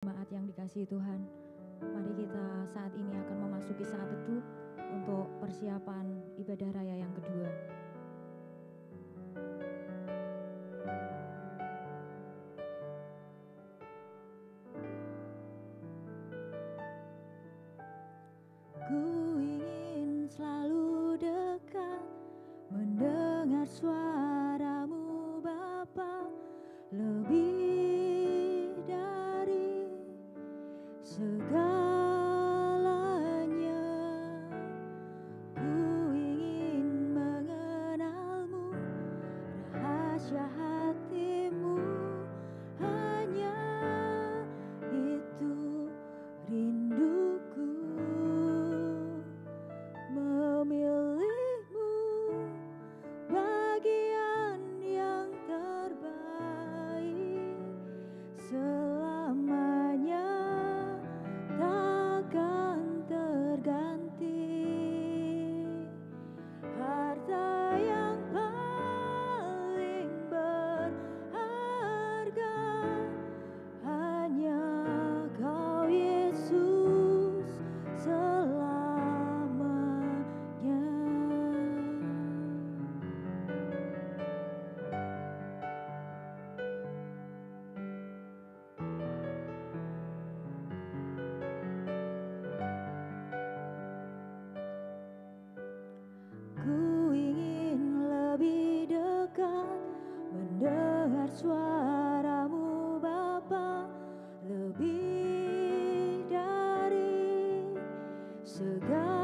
Jemaat yang dikasihi Tuhan, mari kita saat ini akan memasuki saat teduh untuk persiapan ibadah raya yang kedua. Ku ingin selalu dekat, mendengar suara-Mu Bapa, lebih dari segalanya. Ku ingin mengenal-Mu, rahasia hati-Mu, hanya itu rinduku. Memilih-Mu bagian yang terbaik, selamanya takkan terganti. Harta yang paling berharga hanya Kau Yesus selamanya. Ku ingin lebih dekat, mendengar suara-Mu Bapa, lebih dari segalanya.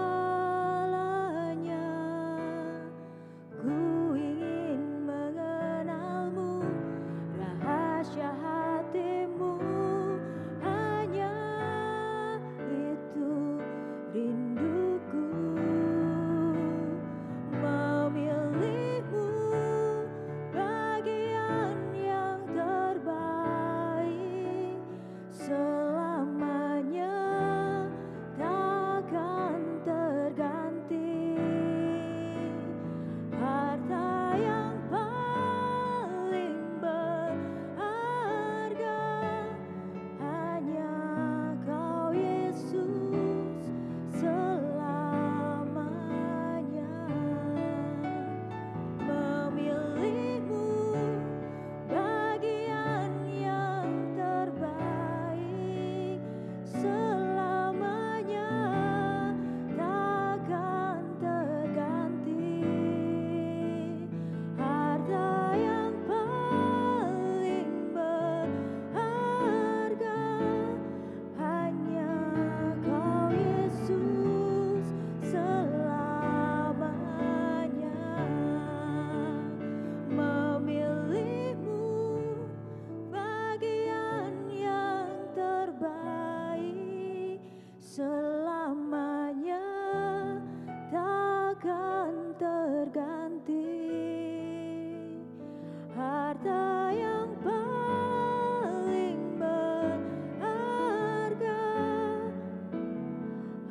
Ku ingin mengenal-Mu, rahasia hati-Mu, hanya itu rinduku. Memilih-Mu bagian yang terbaik, selamanya takkan terganti. Harta yang paling berharga hanya Kau Yesus selamanya. Memilih-Mu bagian yang terbaik, selamanya takkan terganti. Harta yang paling berharga hanya Kau Yesus selamanya. Memilih-Mu bagian yang terbaik, selamanya takkan terganti. Harta yang paling berharga,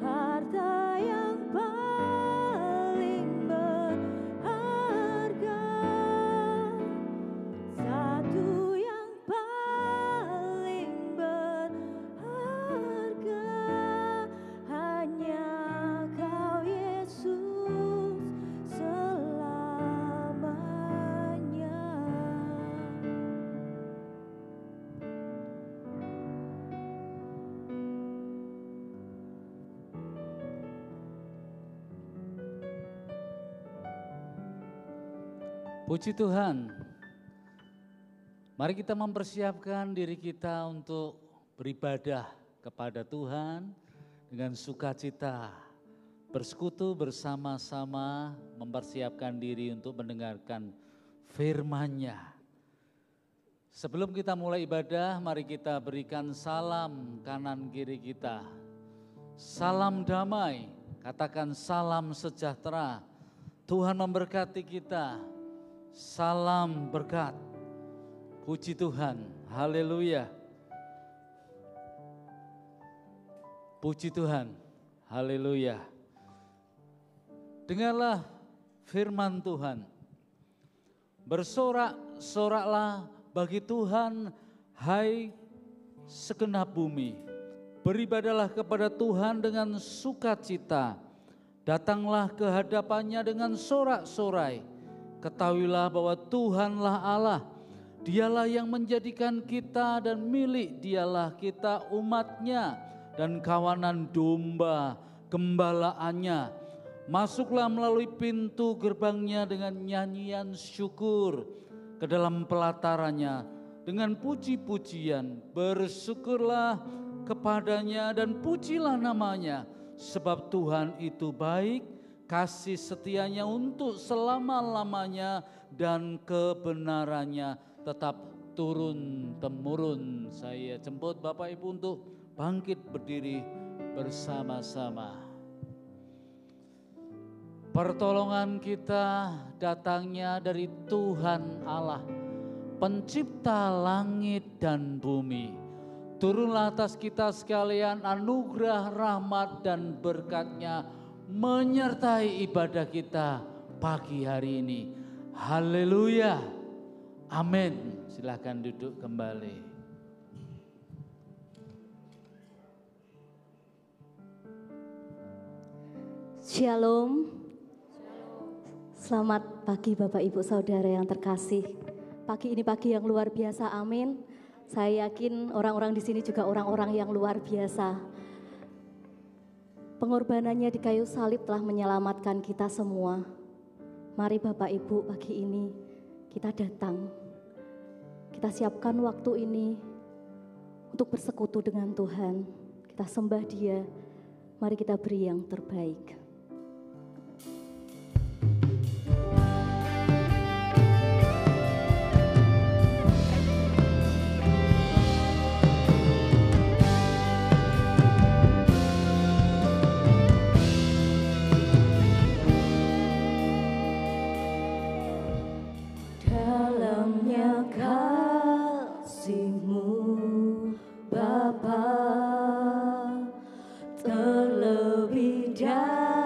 harta yang paling berharga, satu yang paling berharga hanya Kau Yesus selamanya. Puji Tuhan, mari kita mempersiapkan diri kita untuk beribadah kepada Tuhan dengan sukacita, bersekutu bersama-sama, mempersiapkan diri untuk mendengarkan firman-Nya. Sebelum kita mulai ibadah, mari kita berikan salam kanan kiri kita. Salam damai, katakan salam sejahtera. Tuhan memberkati kita. Salam berkat. Puji Tuhan. Haleluya. Puji Tuhan. Haleluya. Dengarlah firman Tuhan. Bersorak-soraklah bagi Tuhan, hai segenap bumi. Beribadalah kepada Tuhan dengan sukacita. Datanglah ke hadapannya dengan sorak-sorai. Ketahuilah bahwa Tuhanlah Allah. Dialah yang menjadikan kita dan milik dialah kita umatnya dan kawanan domba gembalaannya. Masuklah melalui pintu gerbangnya dengan nyanyian syukur, ke dalam pelatarannya dengan puji-pujian. Bersyukurlah kepadanya dan pujilah namanya, sebab Tuhan itu baik, kasih setianya untuk selama-lamanya dan kebenarannya tetap turun-temurun. Saya jemput Bapak Ibu untuk bangkit berdiri bersama-sama. Pertolongan kita datangnya dari Tuhan Allah, pencipta langit dan bumi. Turunlah atas kita sekalian anugerah, rahmat dan berkat-Nya menyertai ibadah kita pagi hari ini. Haleluya. Amin. Silakan duduk kembali. Shalom. Selamat pagi Bapak Ibu Saudara yang terkasih. Pagi ini pagi yang luar biasa, amin. Saya yakin orang-orang di sini juga orang-orang yang luar biasa. Pengorbanannya di kayu salib telah menyelamatkan kita semua. Mari Bapak Ibu pagi ini kita datang. Kita siapkan waktu ini untuk bersekutu dengan Tuhan. Kita sembah Dia. Mari kita beri yang terbaik. Dalamnya kasih-Mu Bapa, terlebih dahulu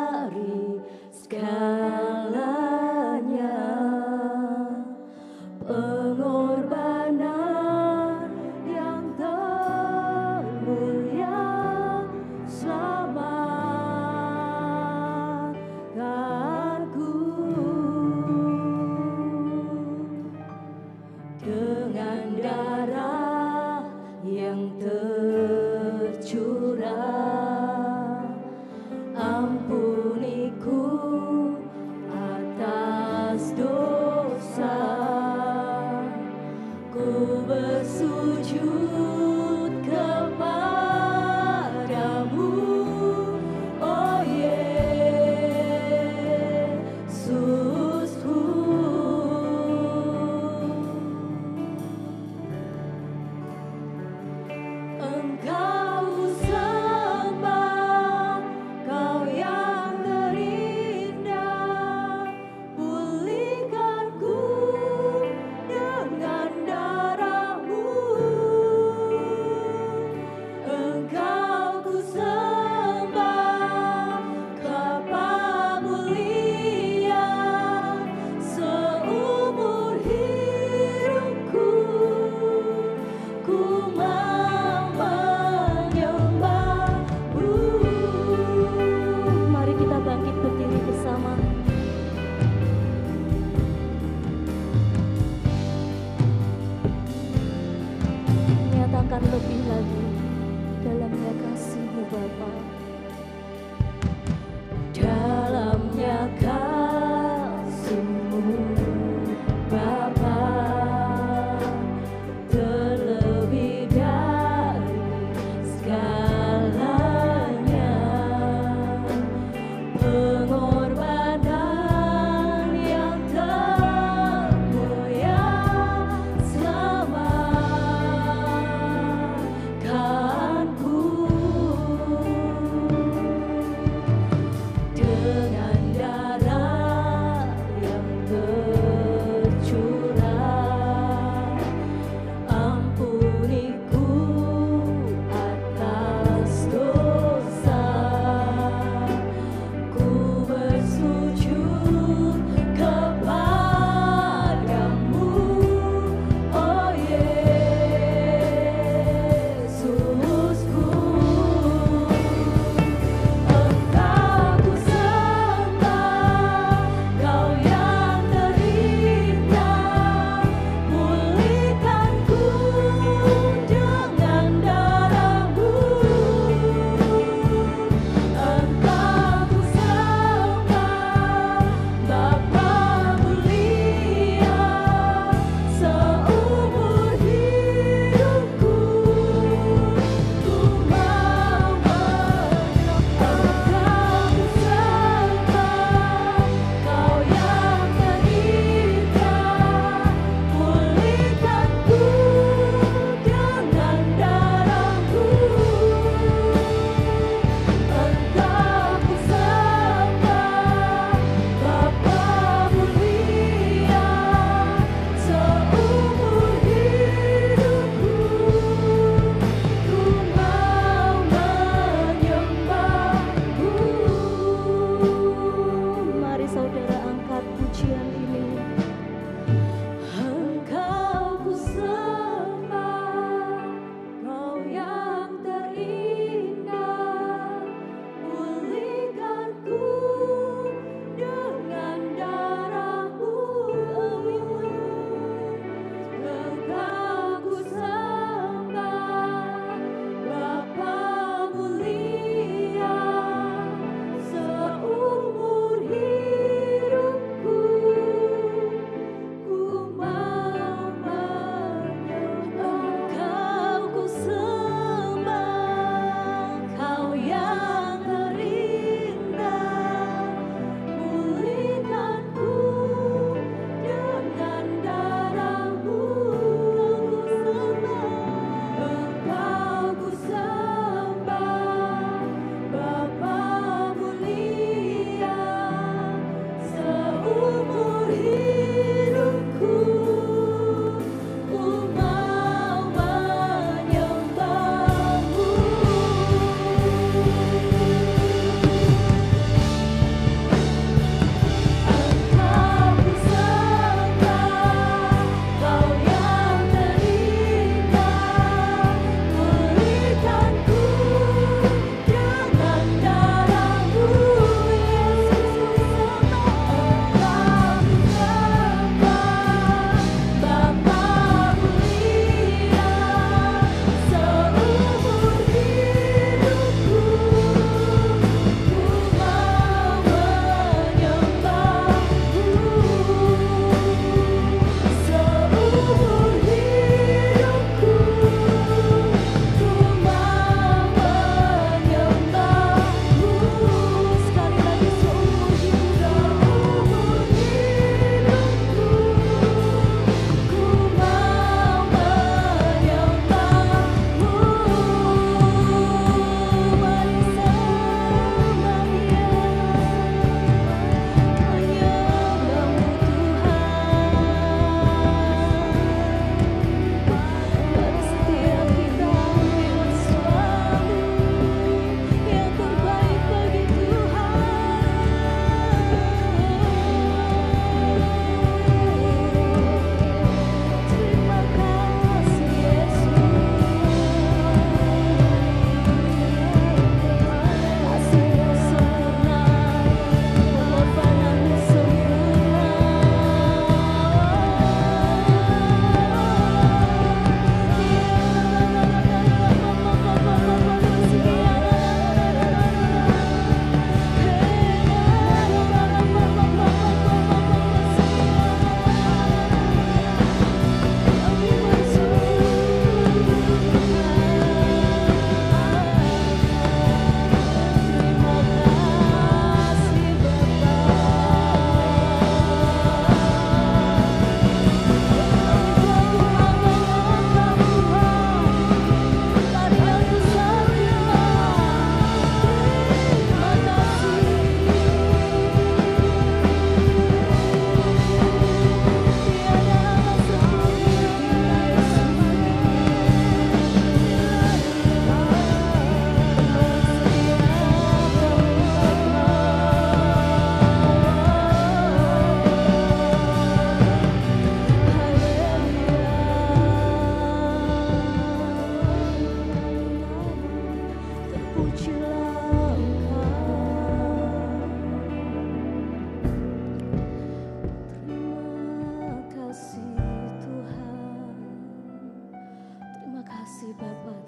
pujilah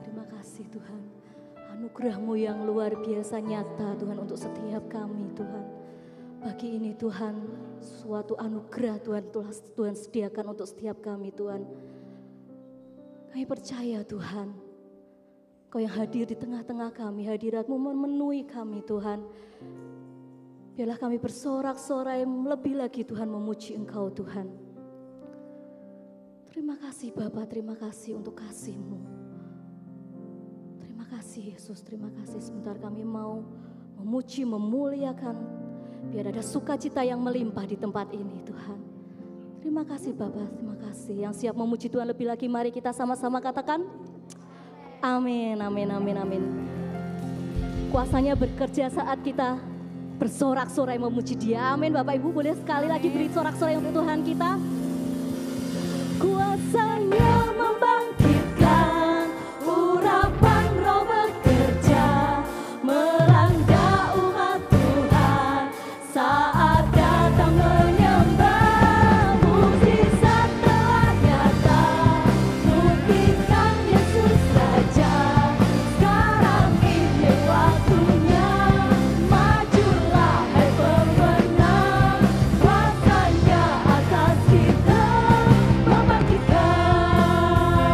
Terima kasih Tuhan. Anugerah-Mu yang luar biasa nyata Tuhan untuk setiap kami Tuhan. Pagi ini Tuhan, suatu anugerah Tuhan telah Tuhan sediakan untuk setiap kami Tuhan. Kami percaya Tuhan, Kau yang hadir di tengah-tengah kami, hadirat-Mu memenuhi kami Tuhan. Biarlah kami bersorak-sorai lebih lagi Tuhan memuji Engkau Tuhan. Terima kasih Bapa, terima kasih untuk kasih-Mu. Terima kasih Yesus, terima kasih. Sebentar kami mau memuji, memuliakan. Biar ada sukacita yang melimpah di tempat ini Tuhan. Terima kasih Bapa, terima kasih. Yang siap memuji Tuhan lebih lagi, mari kita sama-sama katakan amin, amin, amin, amin. Kuasanya bekerja saat kita bersorak-sorai memuji Dia. Amin. Bapak Ibu boleh sekali lagi beri sorak-sorai untuk Tuhan kita. kuasanya membangkitkan, urapan Roh bekerja melanda umat Tuhan saat datang menyembah. Mukjizat telah nyata, buktikan Yesus Raja. Sekarang ini waktunya, majulah hai pemenang, kuasanya atas kita membangkitkan.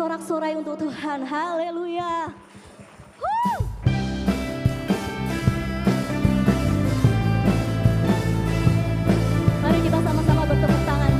bersorak-sorai untuk Tuhan. Haleluya. Mari kita sama-sama bertepuk tangan.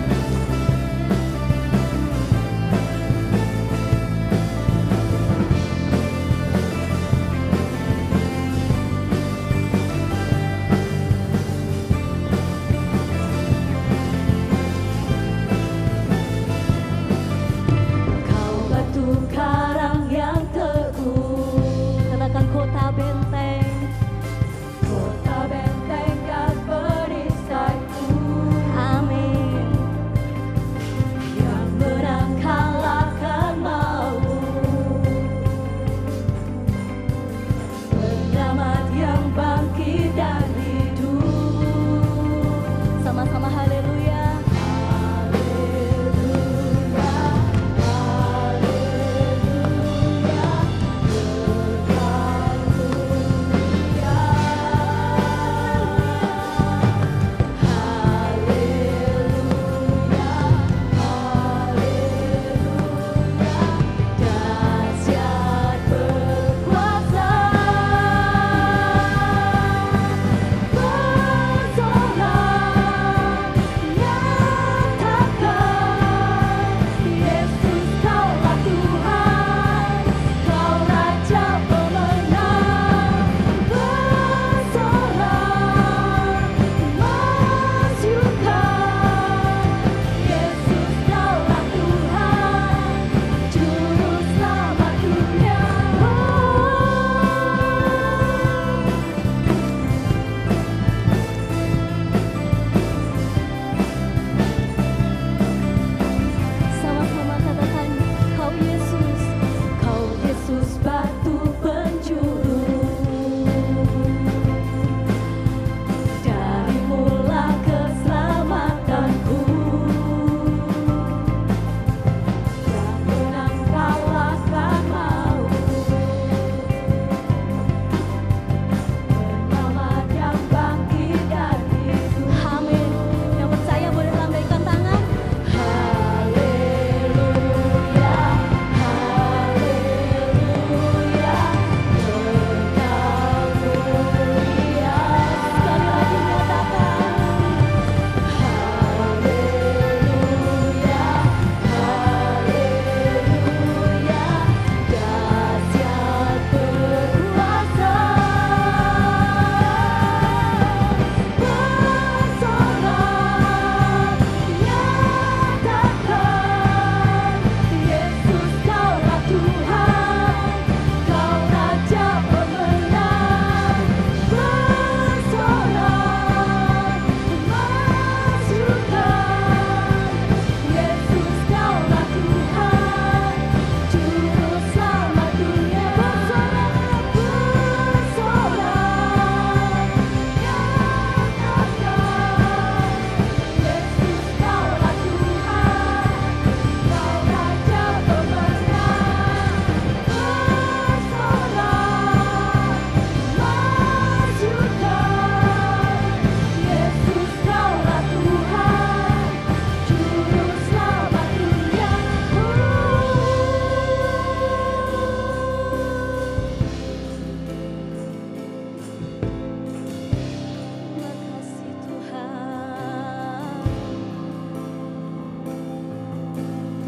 Kau batu karang yang teguh, Katakan kota benteng. kota benteng dan perisaiku, Amin. yang menang kalahkan maut, penyelamat yang bangkit dan hidup. Sama-sama haleluya. Haleluya, haleluya, kekal mulia. Haleluya, haleluya, dahsyat berkuasa, bersorak nyatakan Yesus Kaulah Tuhan, Kau Raja pemenang, bersorak masyurkan Yesus Kaulah Tuhan, Juru Selamat dunia. Sama-sama katakan kau Yesus. Kau Yesus batu penjuru, darimulah keselamatanku, yang menang kalahkan maut, penyelamat yang bangkit dan hidup. Amin. Yang percaya boleh lambaikan tangan. Haleluya, haleluya, kekal mulia. Sekali lagi nyatakan. Haleluya, haleluya, dahsyat berkuasa, bersorak nyatakan Yesus Kaulah Tuhan, Kau Raja pemenang, bersorak masyurkan Yesus Kaulah Tuhan, Juru Selamat dunia. Bersorak, bersorak nyatakan Yesus Kaulah Tuhan, Kau Raja pemenang, bersorak masyurkan Yesus Kaulah Tuhan, Juru Selamat dunia. Terima kasih Tuhan.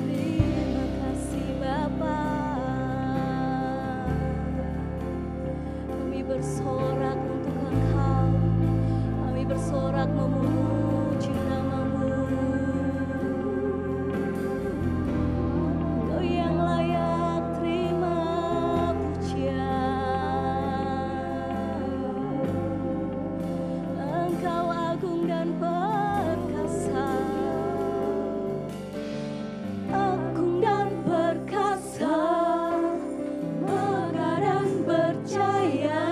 Terima kasih Bapa. Kami bersorak untuk Engkau. Kami bersorak memuji nama-Mu. Engkau yang layak terima pujian. Engkau agung dan perkasa, Agung dan perkasa, megah dan berjaya,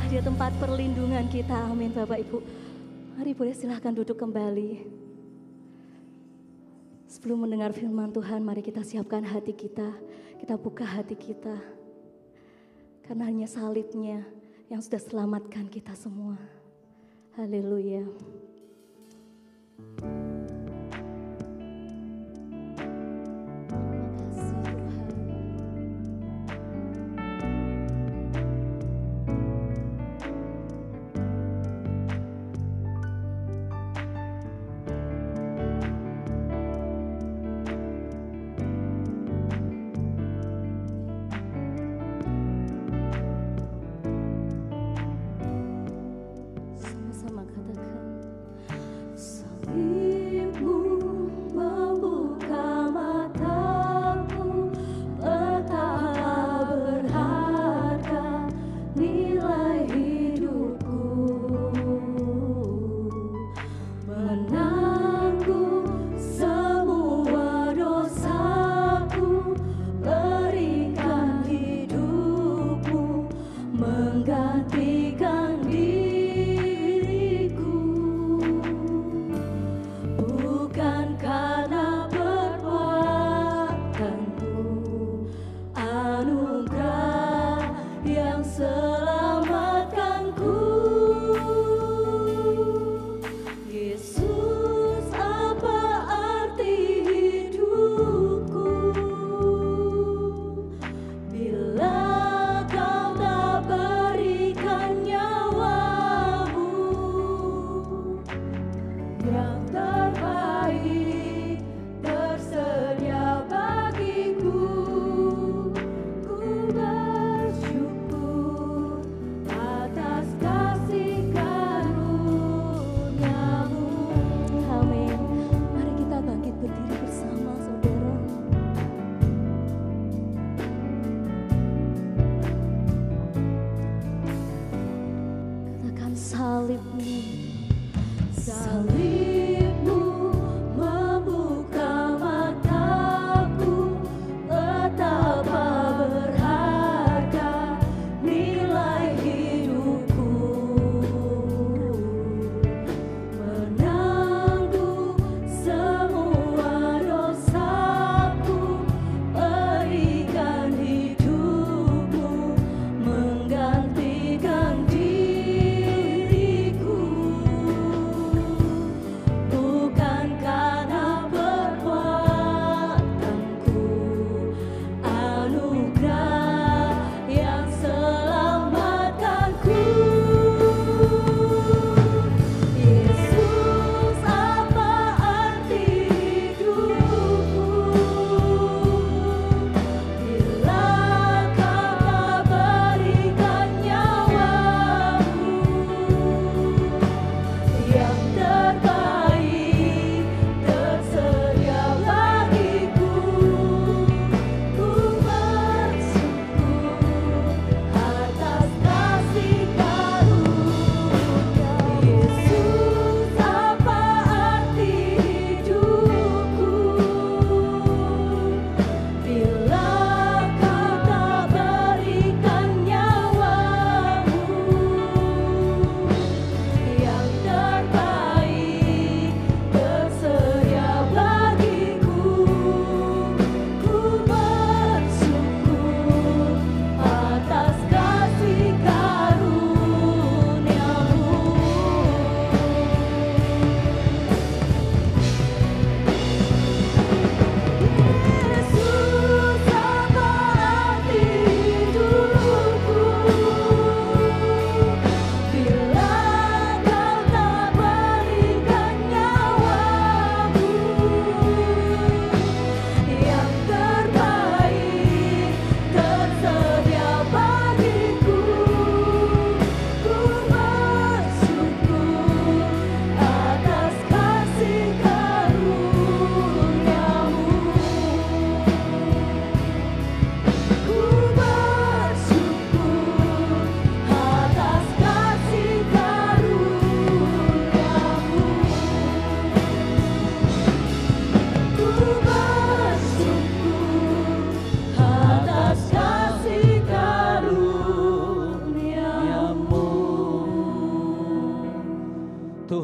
di tempat perlindungan kita. Amin Bapak Ibu. Mari boleh silahkan duduk kembali. Sebelum mendengar firman Tuhan, mari kita siapkan hati kita. Kita buka hati kita. Karena hanya salibnya yang sudah selamatkan kita semua. Haleluya. Salib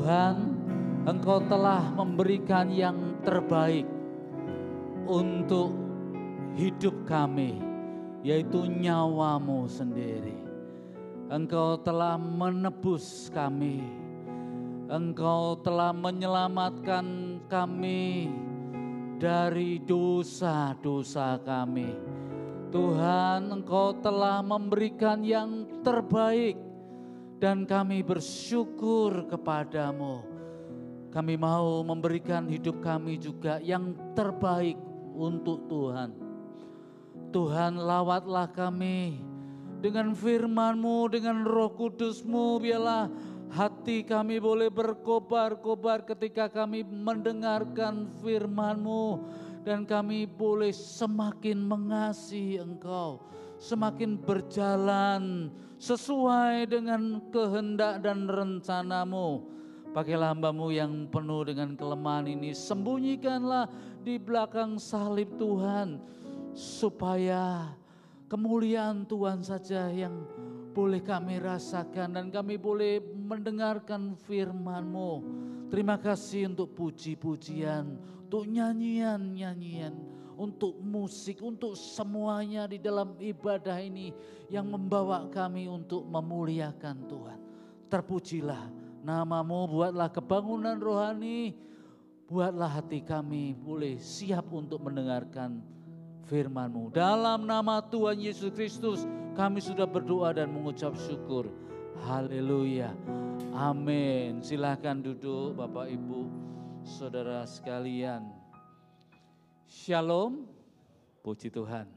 Tuhan, Engkau telah memberikan yang terbaik untuk hidup kami, yaitu nyawa-Mu sendiri. Engkau telah menebus kami, Engkau telah menyelamatkan kami dari dosa-dosa kami. Tuhan, Engkau telah memberikan yang terbaik dan kami bersyukur kepadamu. Kami mau memberikan hidup kami juga yang terbaik untuk Tuhan. Tuhan, lawatlah kami dengan firman-Mu, dengan Roh Kudus-Mu. Biarlah hati kami boleh berkobar-kobar ketika kami mendengarkan firman-Mu. Dan kami boleh semakin mengasihi Engkau, semakin berjalan sesuai dengan kehendak dan rencana-Mu. Pakailah hamba-Mu yang penuh dengan kelemahan ini, sembunyikanlah di belakang salib Tuhan, supaya kemuliaan Tuhan saja yang boleh kami rasakan dan kami boleh mendengarkan firman-Mu. Terima kasih untuk puji-pujian, untuk nyanyian-nyanyian, untuk musik, untuk semuanya di dalam ibadah ini yang membawa kami untuk memuliakan Tuhan. Terpujilah nama-Mu, buatlah kebangunan rohani, buatlah hati kami boleh siap untuk mendengarkan firman-Mu. Dalam nama Tuhan Yesus Kristus kami sudah berdoa dan mengucap syukur. Haleluya. Amin. Silakan duduk Bapak Ibu, saudara sekalian. Shalom. Puji Tuhan.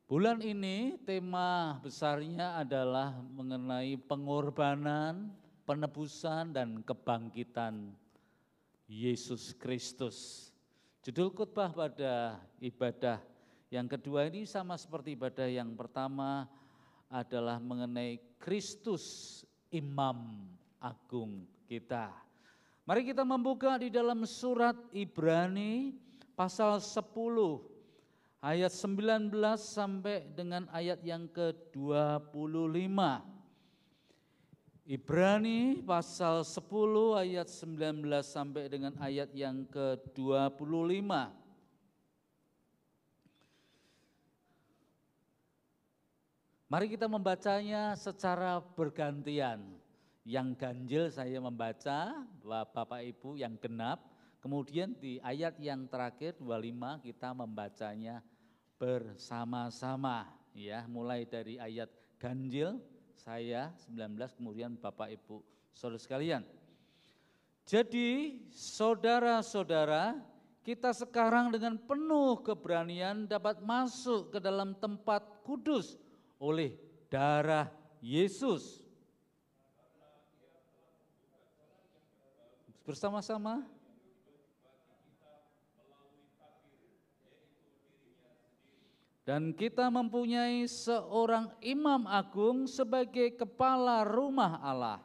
Bulan ini tema besarnya adalah mengenai pengorbanan, penebusan dan kebangkitan Yesus Kristus. Judul khotbah pada ibadah yang kedua ini sama seperti ibadah yang pertama, adalah mengenai Kristus Imam Agung kita. Mari kita membuka di dalam surat Ibrani pasal 10 ayat 19 sampai dengan ayat yang ke-25. Ibrani pasal 10 ayat 19 sampai dengan ayat yang ke-25. Mari kita membacanya secara bergantian. Yang ganjil saya membaca, Bapak Ibu yang genap. Kemudian di ayat yang terakhir 25 kita membacanya bersama-sama. Ya, mulai dari ayat ganjil saya 19, kemudian Bapak Ibu saudara sekalian. Jadi saudara-saudara, kita sekarang dengan penuh keberanian dapat masuk ke dalam tempat kudus oleh darah Yesus. Bersama-sama. Dan kita mempunyai seorang imam agung sebagai kepala rumah Allah.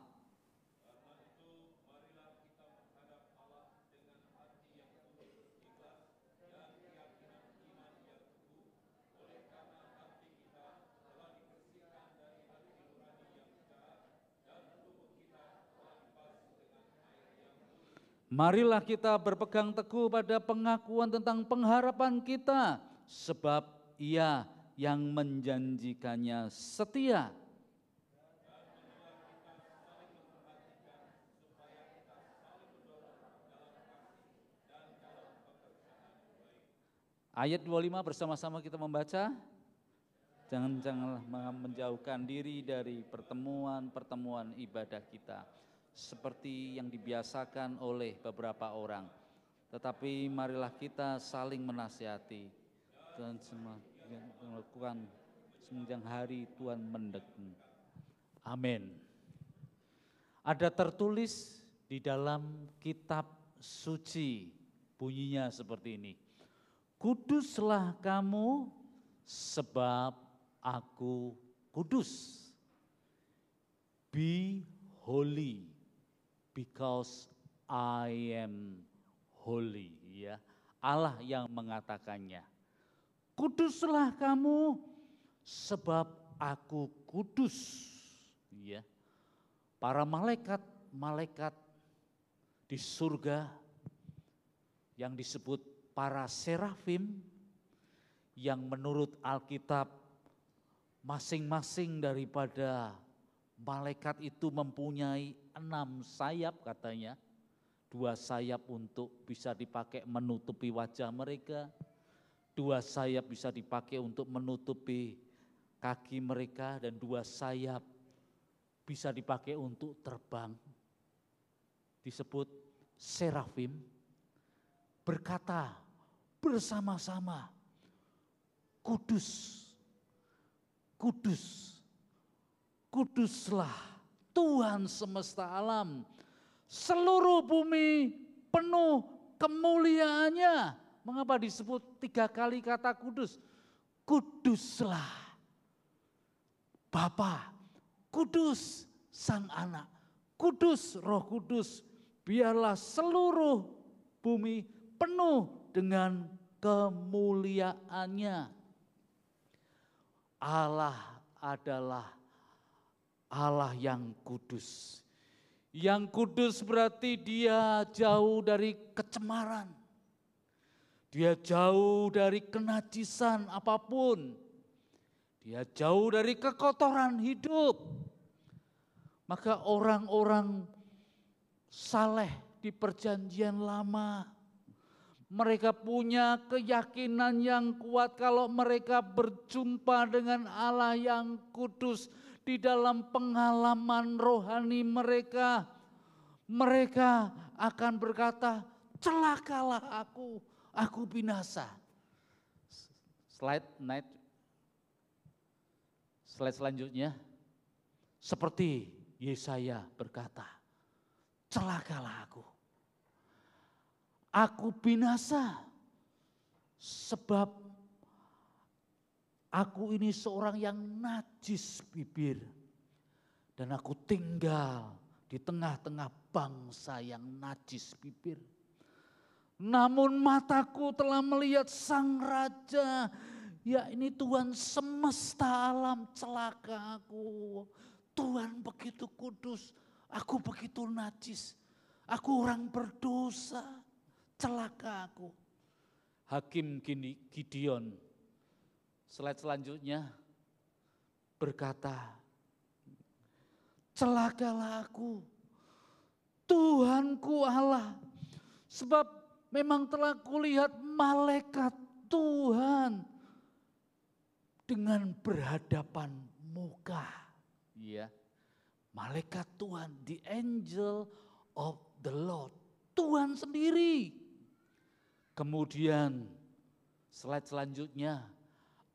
Marilah kita berpegang teguh pada pengakuan tentang pengharapan kita, sebab Ia yang menjanjikannya setia. Ayat 25 bersama-sama kita membaca. Janganlah menjauhkan diri dari pertemuan-pertemuan ibadah kita, seperti yang dibiasakan oleh beberapa orang. Tetapi marilah kita saling menasihati dan melakukan semenjang hari Tuhan mendekat. Amin. Ada tertulis di dalam kitab suci, bunyinya seperti ini. Kuduslah kamu sebab aku kudus. Be holy because I am holy, ya. Allah yang mengatakannya. Kuduslah kamu sebab aku kudus, ya. Para malaikat malaikat di surga yang disebut para serafim, yang menurut Alkitab masing-masing daripada malaikat itu mempunyai 6 sayap katanya. 2 sayap untuk bisa dipakai menutupi wajah mereka, 2 sayap bisa dipakai untuk menutupi kaki mereka, dan 2 sayap bisa dipakai untuk terbang. Disebut serafim, berkata bersama-sama, kudus, kudus, kuduslah Tuhan semesta alam, seluruh bumi penuh kemuliaannya. Mengapa disebut 3 kali kata kudus? Kuduslah Bapa, kudus Sang Anak, kudus Roh Kudus, biarlah seluruh bumi penuh dengan kemuliaannya. Allah adalah Allah yang kudus. Yang kudus berarti dia jauh dari kecemaran. Dia jauh dari kenajisan apapun. Dia jauh dari kekotoran hidup. Maka orang-orang saleh di perjanjian lama, mereka punya keyakinan yang kuat kalau mereka berjumpa dengan Allah yang kudus di dalam pengalaman rohani mereka. Mereka akan berkata, celakalah aku binasa. Slide selanjutnya. Seperti Yesaya berkata, celakalah aku binasa, sebab aku ini seorang yang najis bibir, dan aku tinggal di tengah-tengah bangsa yang najis bibir. Namun mataku telah melihat Sang Raja, ya ini Tuhan semesta alam, celaka aku. Tuhan begitu kudus, aku begitu najis, aku orang berdosa, celaka aku. Hakim Gideon, slide selanjutnya, berkata, celakalah aku, Tuhanku Allah, sebab memang telah kulihat malaikat Tuhan dengan berhadapan muka. Ya, malaikat Tuhan, the angel of the Lord, Tuhan sendiri. Kemudian slide selanjutnya,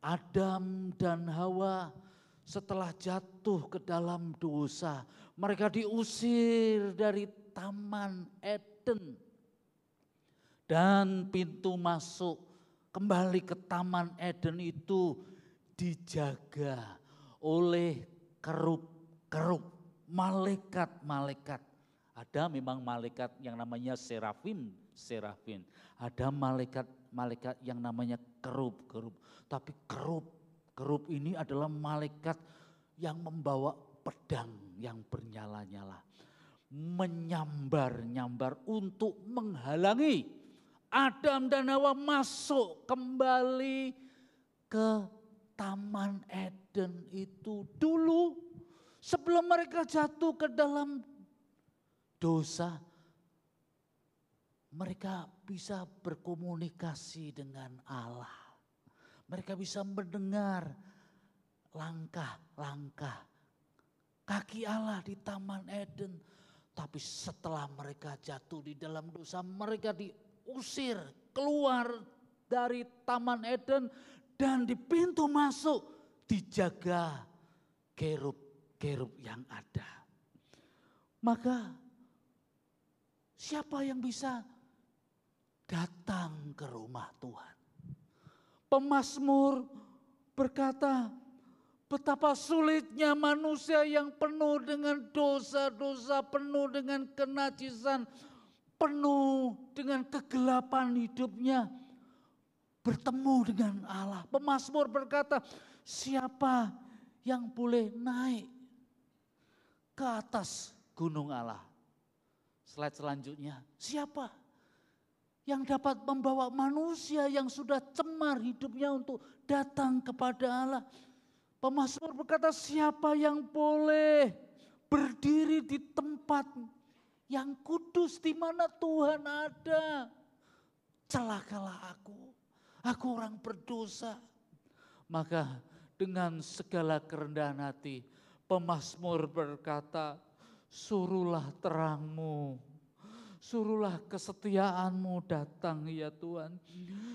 Adam dan Hawa setelah jatuh ke dalam dosa, mereka diusir dari Taman Eden. Dan pintu masuk kembali ke Taman Eden itu dijaga oleh kerup-kerup, malaikat-malaikat. Ada memang malaikat yang namanya serafim. Ada malaikat yang namanya kerup-kerup. Tapi kerup ini adalah malaikat yang membawa pedang yang bernyala-nyala. Menyambar-nyambar untuk menghalangi Adam dan Hawa masuk kembali ke Taman Eden itu dulu, sebelum mereka jatuh ke dalam dosa. Mereka bisa berkomunikasi dengan Allah. Mereka bisa mendengar langkah-langkah kaki Allah di Taman Eden. Tapi setelah mereka jatuh di dalam dosa, mereka diusir keluar dari Taman Eden. Dan di pintu masuk dijaga kerub-kerub yang ada. Maka siapa yang bisa datang ke rumah Tuhan? Pemazmur berkata, betapa sulitnya manusia yang penuh dengan dosa-dosa, penuh dengan kenajisan, penuh dengan kegelapan hidupnya, bertemu dengan Allah. Pemazmur berkata, siapa yang boleh naik ke atas gunung Allah? Slide selanjutnya, siapa yang dapat membawa manusia yang sudah cemar hidupnya untuk datang kepada Allah? Pemazmur berkata, siapa yang boleh berdiri di tempat yang kudus di mana Tuhan ada? Celakalah aku orang berdosa. Maka dengan segala kerendahan hati, pemazmur berkata, suruhlah terangmu, suruhlah kesetiaanmu datang ya Tuhan.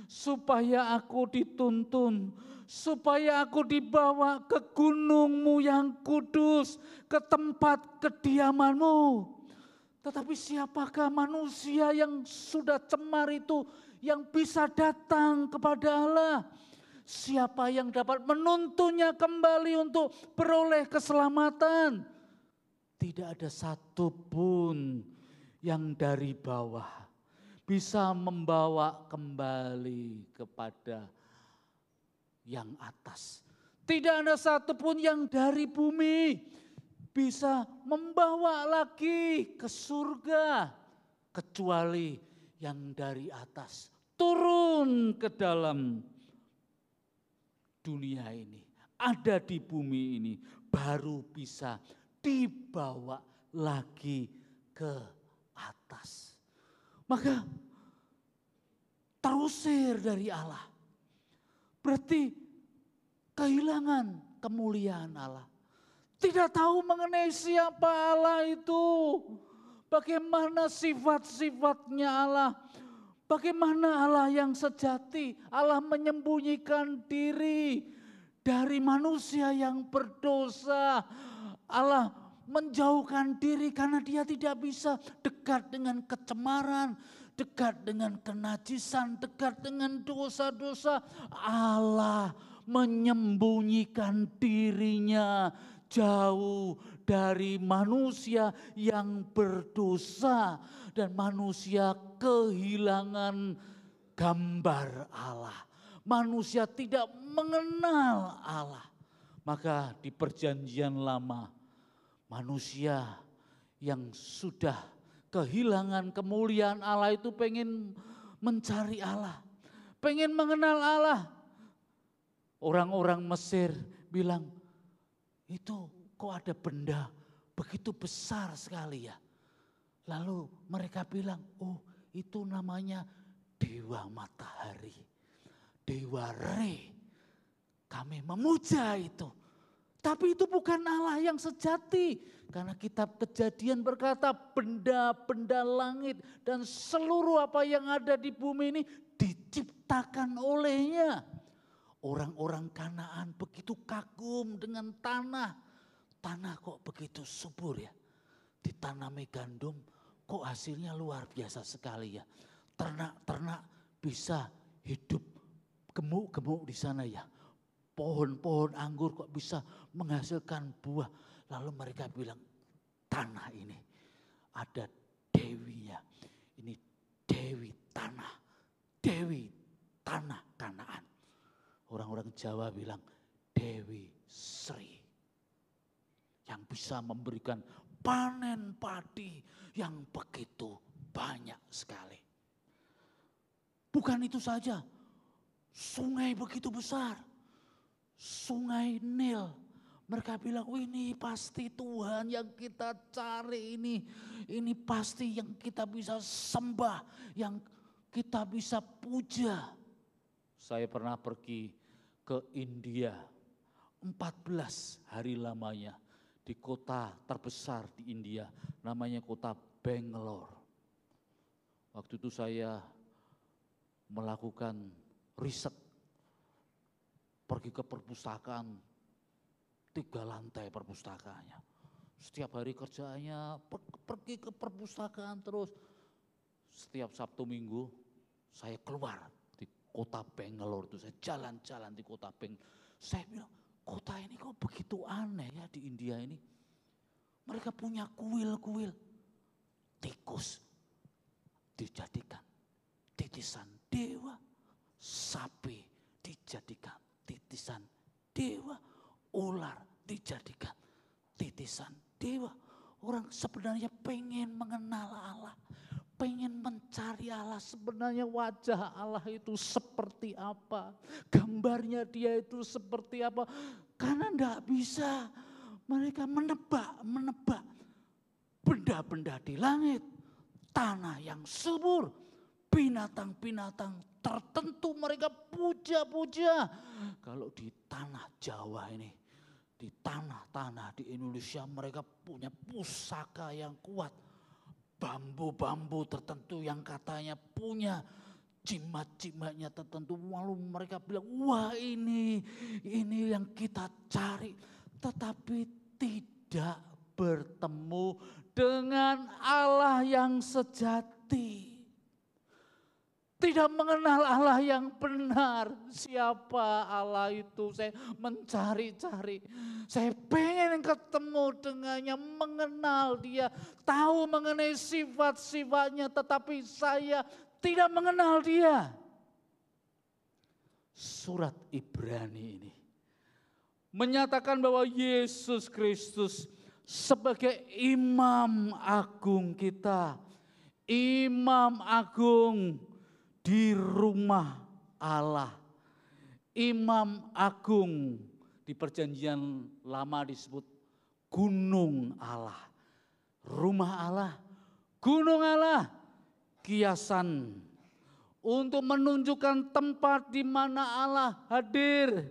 Supaya aku dituntun, supaya aku dibawa ke gunungmu yang kudus, ke tempat kediamanmu. Tetapi siapakah manusia yang sudah cemar itu yang bisa datang kepada Allah? Siapa yang dapat menuntunnya kembali untuk beroleh keselamatan? Tidak ada satupun yang dari bawah bisa membawa kembali kepada yang atas. Tidak ada satupun yang dari bumi bisa membawa lagi ke surga, kecuali yang dari atas turun ke dalam dunia ini, ada di bumi ini, baru bisa dibawa lagi ke atas. Maka terusir dari Allah berarti kehilangan kemuliaan Allah. Tidak tahu mengenai siapa Allah itu, bagaimana sifat-sifatnya Allah, bagaimana Allah yang sejati. Allah menyembunyikan diri dari manusia yang berdosa. Allah menjauhkan diri karena dia tidak bisa dekat dengan kecemaran, dekat dengan kenajisan, dekat dengan dosa-dosa. Allah menyembunyikan dirinya jauh dari manusia yang berdosa, dan manusia kehilangan gambar Allah. Manusia tidak mengenal Allah. Maka di perjanjian lama, manusia yang sudah kehilangan kemuliaan Allah itu pengen mencari Allah, pengen mengenal Allah. Orang-orang Mesir bilang, itu kok ada benda begitu besar sekali ya. Lalu mereka bilang, oh itu namanya Dewa Matahari, Dewa Re. Kami memuja itu. Tapi itu bukan Allah yang sejati. Karena kitab Kejadian berkata benda-benda langit dan seluruh apa yang ada di bumi ini diciptakan olehnya. Orang-orang Kanaan begitu kagum dengan tanah. Tanah kok begitu subur ya. Ditanami gandum kok hasilnya luar biasa sekali ya. Ternak-ternak bisa hidup gemuk-gemuk di sana ya. Pohon-pohon anggur kok bisa menghasilkan buah. Lalu mereka bilang, tanah ini ada dewinya. Ini dewi tanah, dewi tanah Kanaan. Orang-orang Jawa bilang Dewi Sri, yang bisa memberikan panen padi yang begitu banyak sekali. Bukan itu saja, sungai begitu besar, sungai Nil. Mereka bilang, oh ini pasti Tuhan yang kita cari ini pasti yang kita bisa sembah, yang kita bisa puja. Saya pernah pergi ke India, 14 hari lamanya di kota terbesar di India, namanya kota Bangalore. Waktu itu saya melakukan riset, pergi ke perpustakaan, 3 lantai perpustakaannya. Setiap hari kerjaannya pergi ke perpustakaan terus. Setiap Sabtu Minggu saya keluar di kota Bangalore itu, saya jalan-jalan di kota Bangalore. Saya bilang, kota ini kok begitu aneh ya di India ini. Mereka punya kuil-kuil, tikus dijadikan titisan dewa, sapi dijadikan titisan dewa, ular dijadikan titisan dewa. Orang sebenarnya pengen mengenal Allah. Pengen mencari Allah, sebenarnya wajah Allah itu seperti apa. Gambarnya dia itu seperti apa. Karena enggak bisa mereka menebak benda-benda di langit. Tanah yang subur, binatang-binatang tertentu mereka puja-puja. Kalau di tanah Jawa ini, di tanah-tanah di Indonesia mereka punya pusaka yang kuat. Bambu-bambu tertentu yang katanya punya jimat-jimatnya tertentu. Lalu mereka bilang, wah ini yang kita cari. Tetapi tidak bertemu dengan Allah yang sejati. Tidak mengenal Allah yang benar. Siapa Allah itu? Saya mencari-cari. Saya pengen ketemu dengannya, mengenal dia. Tahu mengenai sifat-sifatnya, tetapi saya tidak mengenal dia. Surat Ibrani ini menyatakan bahwa Yesus Kristus sebagai imam agung kita. Imam agung di rumah Allah. Imam agung di perjanjian lama disebut gunung Allah. Rumah Allah, gunung Allah, kiasan untuk menunjukkan tempat di mana Allah hadir,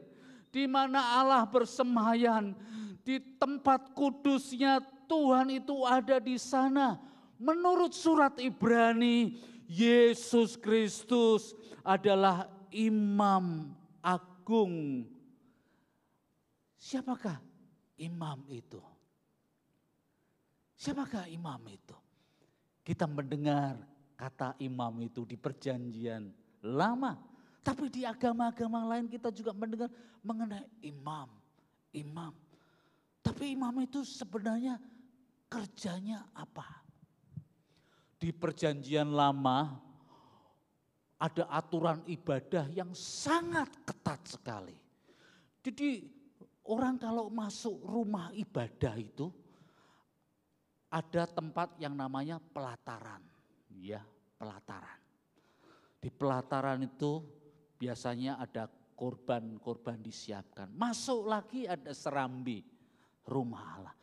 di mana Allah bersembahyang, di tempat kudusnya Tuhan itu ada di sana. Menurut surat Ibrani, Yesus Kristus adalah imam agung. Siapakah imam itu? Siapakah imam itu? Kita mendengar kata imam itu di perjanjian lama. Tapi di agama-agama lain kita juga mendengar mengenai imam. Tapi imam itu sebenarnya kerjanya apa? Di perjanjian lama ada aturan ibadah yang sangat ketat sekali. Jadi orang kalau masuk rumah ibadah itu ada tempat yang namanya pelataran. Ya, pelataran. Di pelataran itu biasanya ada korban-korban disiapkan. Masuk lagi ada serambi rumah Allah.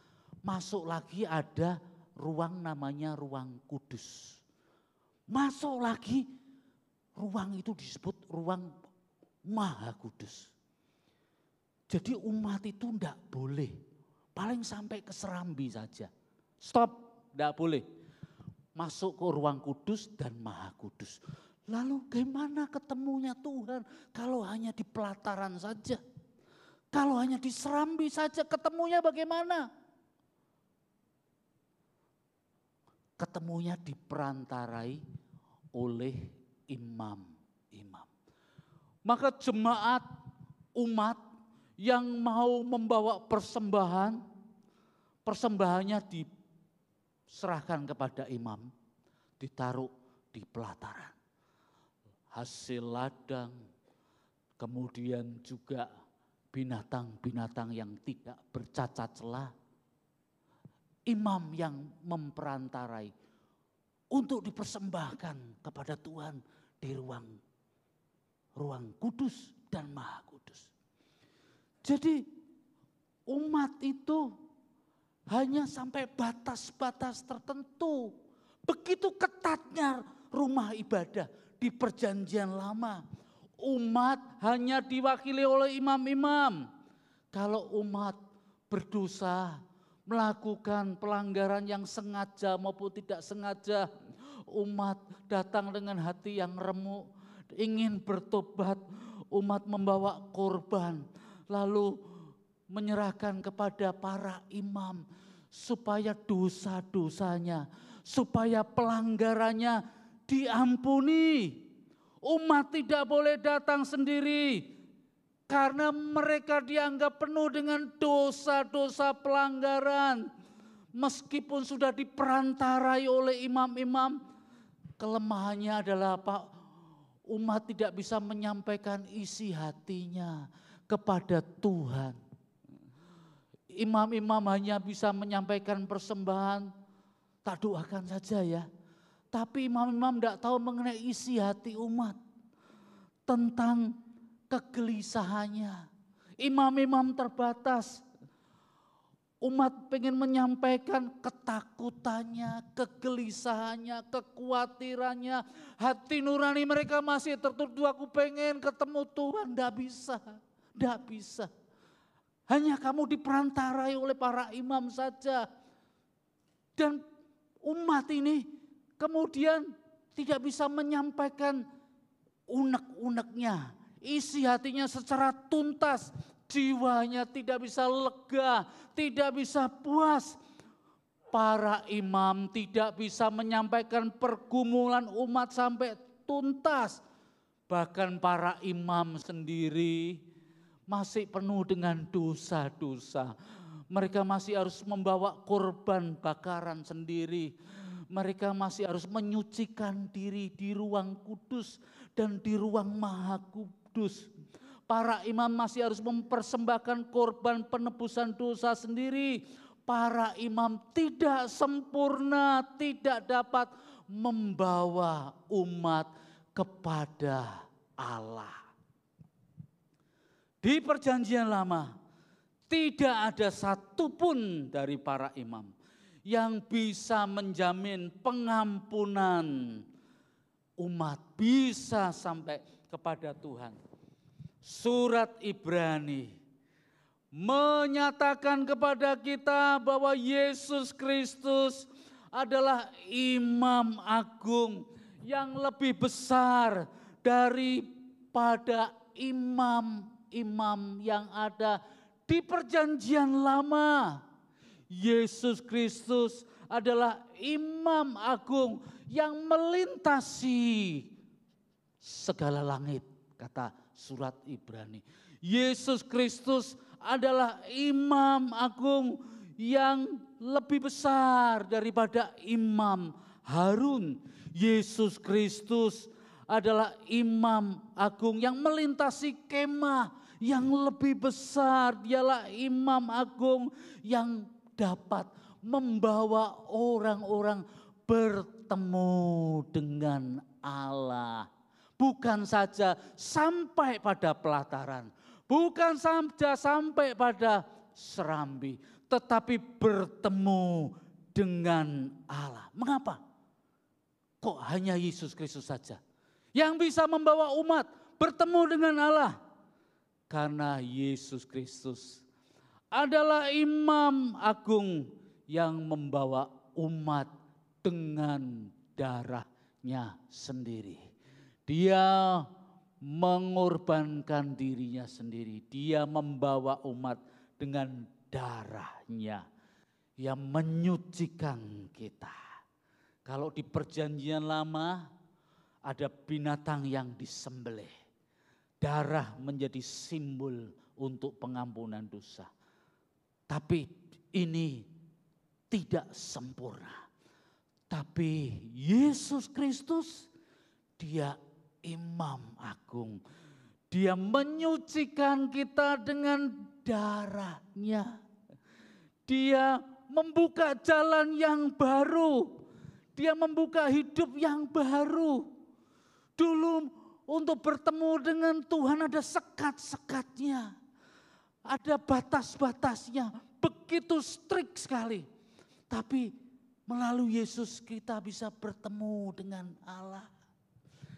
Masuk lagi ada ruang namanya ruang kudus. Masuk lagi ruang itu disebut ruang maha kudus. Jadi umat itu tidak boleh, paling sampai ke serambi saja. Stop, tidak boleh. Masuk ke ruang kudus dan maha kudus. Lalu gimana ketemunya Tuhan kalau hanya di pelataran saja? Kalau hanya di serambi saja ketemunya bagaimana? Ketemunya diperantarai oleh imam-imam. Maka jemaat umat yang mau membawa persembahannya diserahkan kepada imam, ditaruh di pelataran. Hasil ladang, kemudian juga binatang-binatang yang tidak bercacat celah. Imam yang memperantarai untuk dipersembahkan kepada Tuhan di ruang kudus dan maha kudus. Jadi umat itu hanya sampai batas-batas tertentu. Begitu ketatnya rumah ibadah di perjanjian lama. Umat hanya diwakili oleh imam-imam. Kalau umat berdosa, melakukan pelanggaran yang sengaja maupun tidak sengaja, umat datang dengan hati yang remuk, ingin bertobat, umat membawa korban, lalu menyerahkan kepada para imam supaya dosa-dosanya, supaya pelanggarannya diampuni. Umat tidak boleh datang sendiri, karena mereka dianggap penuh dengan dosa-dosa pelanggaran. Meskipun sudah diperantarai oleh imam-imam, kelemahannya adalah Pak, umat tidak bisa menyampaikan isi hatinya kepada Tuhan. imam-imam hanya bisa menyampaikan persembahan, tak doakan saja ya. Tapi imam-imam tidak tahu mengenai isi hati umat, tentang kegelisahannya. Imam-imam terbatas, umat pengen menyampaikan ketakutannya, kegelisahannya, kekhawatirannya. Hati nurani mereka masih tertuduh, aku pengen ketemu Tuhan, tidak bisa, tidak bisa. Hanya kamu diperantarai oleh para imam saja. Dan umat ini kemudian tidak bisa menyampaikan unek-uneknya, isi hatinya secara tuntas. Jiwanya tidak bisa lega, tidak bisa puas. Para imam tidak bisa menyampaikan pergumulan umat sampai tuntas. Bahkan para imam sendiri masih penuh dengan dosa-dosa. Mereka masih harus membawa korban bakaran sendiri. Mereka masih harus menyucikan diri di ruang kudus dan di ruang maha kudus. Para imam masih harus mempersembahkan korban penebusan dosa sendiri. Para imam tidak sempurna, tidak dapat membawa umat kepada Allah. Di perjanjian lama tidak ada satupun dari para imam yang bisa menjamin pengampunan umat bisa sampai kepada Tuhan. Surat Ibrani menyatakan kepada kita bahwa Yesus Kristus adalah imam agung yang lebih besar daripada imam-imam yang ada di perjanjian lama. Yesus Kristus adalah imam agung yang melintasi segala langit, kata surat Ibrani. Yesus Kristus adalah imam agung yang lebih besar daripada imam Harun. Yesus Kristus adalah imam agung yang melintasi kemah yang lebih besar. Dialah imam agung yang dapat membawa orang-orang bertemu dengan Allah. Bukan saja sampai pada pelataran, bukan saja sampai pada serambi, tetapi bertemu dengan Allah. Mengapa? Kok hanya Yesus Kristus saja yang bisa membawa umat bertemu dengan Allah? Karena Yesus Kristus adalah imam agung yang membawa umat dengan darahnya sendiri. Dia mengorbankan dirinya sendiri. Dia membawa umat dengan darahnya yang menyucikan kita. Kalau di perjanjian lama ada binatang yang disembelih. Darah menjadi simbol untuk pengampunan dosa. Tapi ini tidak sempurna. Tapi Yesus Kristus, dia imam agung. Dia menyucikan kita dengan darahnya. Dia membuka jalan yang baru. Dia membuka hidup yang baru. Dulu untuk bertemu dengan Tuhan ada sekat-sekatnya. Ada batas-batasnya, begitu strict sekali. Tapi melalui Yesus kita bisa bertemu dengan Allah.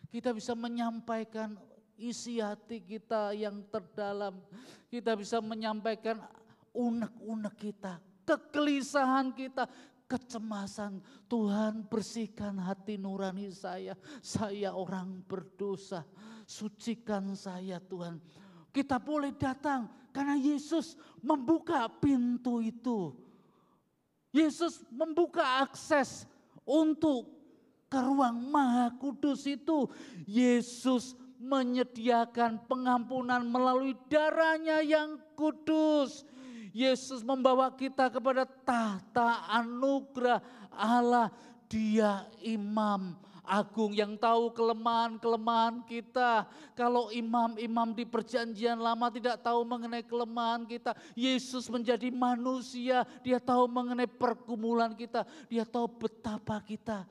Kita bisa menyampaikan isi hati kita yang terdalam. Kita bisa menyampaikan unek-unek kita, kegelisahan kita, kecemasan. Tuhan, bersihkan hati nurani saya. Saya orang berdosa. Sucikan saya Tuhan. Kita boleh datang karena Yesus membuka pintu itu. Yesus membuka akses untuk ke ruang maha kudus itu. Yesus menyediakan pengampunan melalui darahnya yang kudus. Yesus membawa kita kepada tahta anugerah Allah. Dia imam agung yang tahu kelemahan-kelemahan kita. Kalau imam-imam di perjanjian lama tidak tahu mengenai kelemahan kita, Yesus menjadi manusia, dia tahu mengenai pergumulan kita, dia tahu betapa kita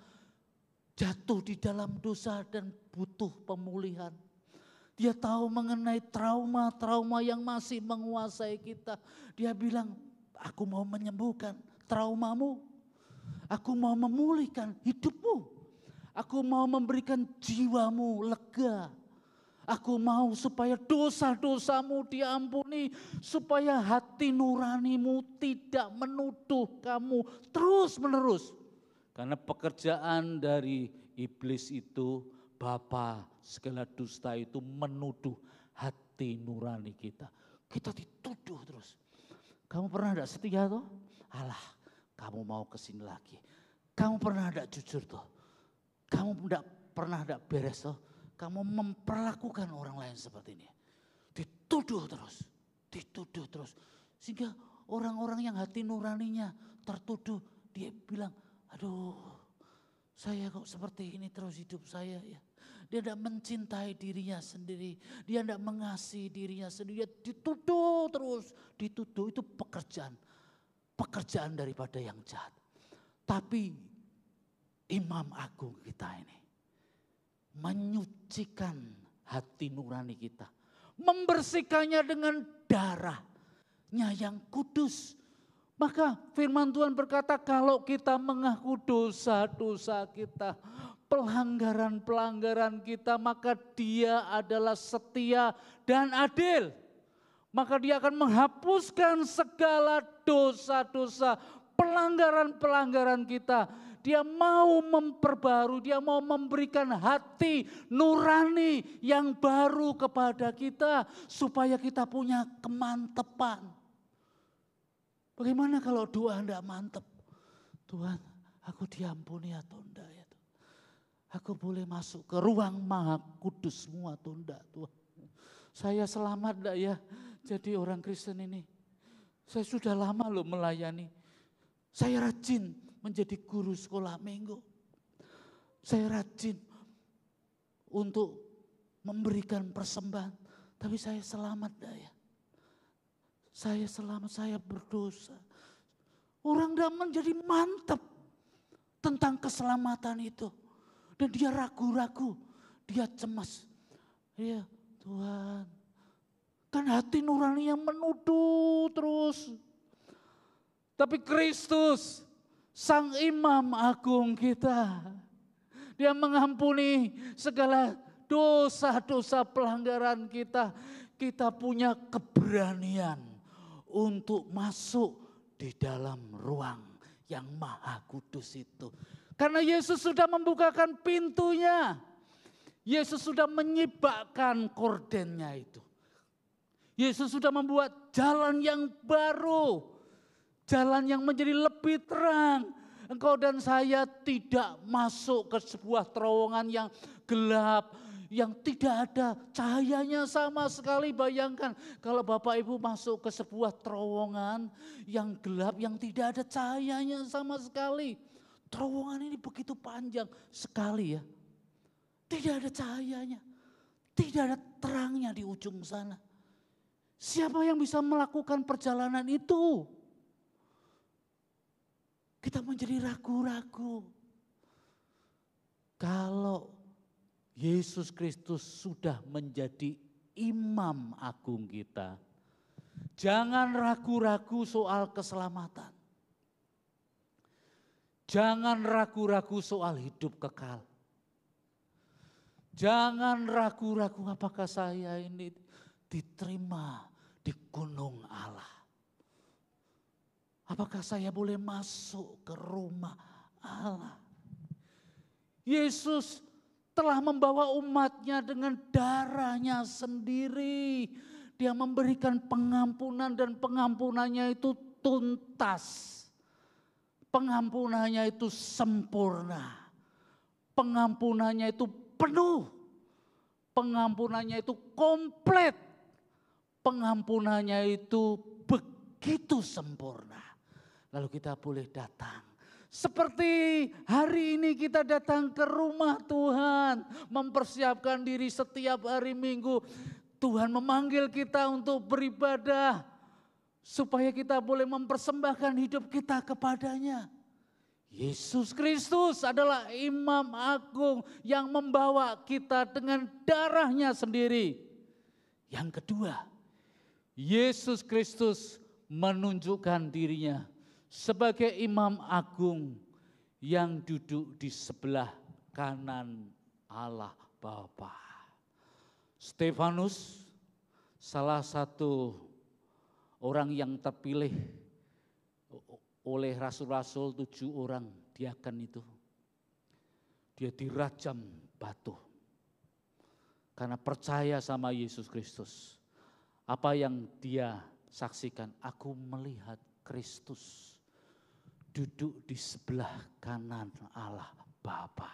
jatuh di dalam dosa dan butuh pemulihan. Dia tahu mengenai trauma-trauma yang masih menguasai kita. Dia bilang, aku mau menyembuhkan traumamu. Aku mau memulihkan hidupmu. Aku mau memberikan jiwamu lega. Aku mau supaya dosa-dosamu diampuni. Supaya hati nuranimu tidak menuduh kamu terus menerus. Karena pekerjaan dari iblis itu, bapa segala dusta itu menuduh hati nurani kita. Kita dituduh terus. Kamu pernah tidak setia toh? Alah, kamu mau kesini lagi. Kamu pernah tidak jujur toh? Kamu pernah tidak beres toh? Kamu memperlakukan orang lain seperti ini. Dituduh terus, dituduh terus. Sehingga orang-orang yang hati nuraninya tertuduh, dia bilang, aduh, saya kok seperti ini terus hidup saya ya. Dia tidak mencintai dirinya sendiri. Dia tidak mengasihi dirinya sendiri. Dia dituduh terus. Dituduh itu pekerjaan. Pekerjaan daripada yang jahat. Tapi Imam Agung kita ini menyucikan hati nurani kita. Membersihkannya dengan darahnya yang kudus. Maka firman Tuhan berkata kalau kita mengaku dosa-dosa kita, pelanggaran-pelanggaran kita, maka dia adalah setia dan adil. Maka dia akan menghapuskan segala dosa-dosa, pelanggaran-pelanggaran kita. Dia mau memperbarui, dia mau memberikan hati nurani yang baru kepada kita. Supaya kita punya kemantepan. Bagaimana kalau doa tidak mantap? Tuhan, aku diampuni atau enggak ya Tuhan? Aku boleh masuk ke ruang maha kudus-Mu atau enggak Tuhan? Saya selamat enggak ya jadi orang Kristen ini? Saya sudah lama loh melayani. Saya rajin menjadi guru sekolah minggu. Saya rajin untuk memberikan persembahan. Tapi saya selamat enggak ya? Saya selamat, saya berdosa. Orang tidak menjadi mantap tentang keselamatan itu. Dan dia ragu-ragu, dia cemas. Ya Tuhan, kan hati nurani yang menuduh terus. Tapi Kristus, Sang Imam Agung kita, dia mengampuni segala dosa-dosa pelanggaran kita. Kita punya keberanian untuk masuk di dalam ruang yang maha kudus itu. Karena Yesus sudah membukakan pintunya. Yesus sudah menyibakkan kordennya itu. Yesus sudah membuat jalan yang baru. Jalan yang menjadi lebih terang. Engkau dan saya tidak masuk ke sebuah terowongan yang gelap. Yang tidak ada cahayanya sama sekali. Bayangkan kalau Bapak Ibu masuk ke sebuah terowongan yang gelap, yang tidak ada cahayanya sama sekali. Terowongan ini begitu panjang sekali ya. Tidak ada cahayanya, tidak ada terangnya di ujung sana. Siapa yang bisa melakukan perjalanan itu? Kita menjadi ragu-ragu. Kalau Yesus Kristus sudah menjadi Imam Agung kita. Jangan ragu-ragu soal keselamatan. Jangan ragu-ragu soal hidup kekal. Jangan ragu-ragu apakah saya ini diterima di gunung Allah. Apakah saya boleh masuk ke rumah Allah. Yesus telah membawa umatnya dengan darahnya sendiri. Dia memberikan pengampunan dan pengampunannya itu tuntas. Pengampunannya itu sempurna. Pengampunannya itu penuh. Pengampunannya itu komplit. Pengampunannya itu begitu sempurna. Lalu kita boleh datang Seperti hari ini kita datang ke rumah Tuhan, mempersiapkan diri setiap hari Minggu. Tuhan memanggil kita untuk beribadah, supaya kita boleh mempersembahkan hidup kita kepadanya. Yesus Kristus adalah Imam Agung yang membawa kita dengan darahnya sendiri. Yang kedua, Yesus Kristus menunjukkan dirinya sebagai Imam Agung yang duduk di sebelah kanan Allah Bapa. Stefanus, salah satu orang yang terpilih oleh rasul-rasul 7 orang diaken itu. Dia dirajam batu karena percaya sama Yesus Kristus. Apa yang dia saksikan? Aku melihat Kristus duduk di sebelah kanan Allah Bapa.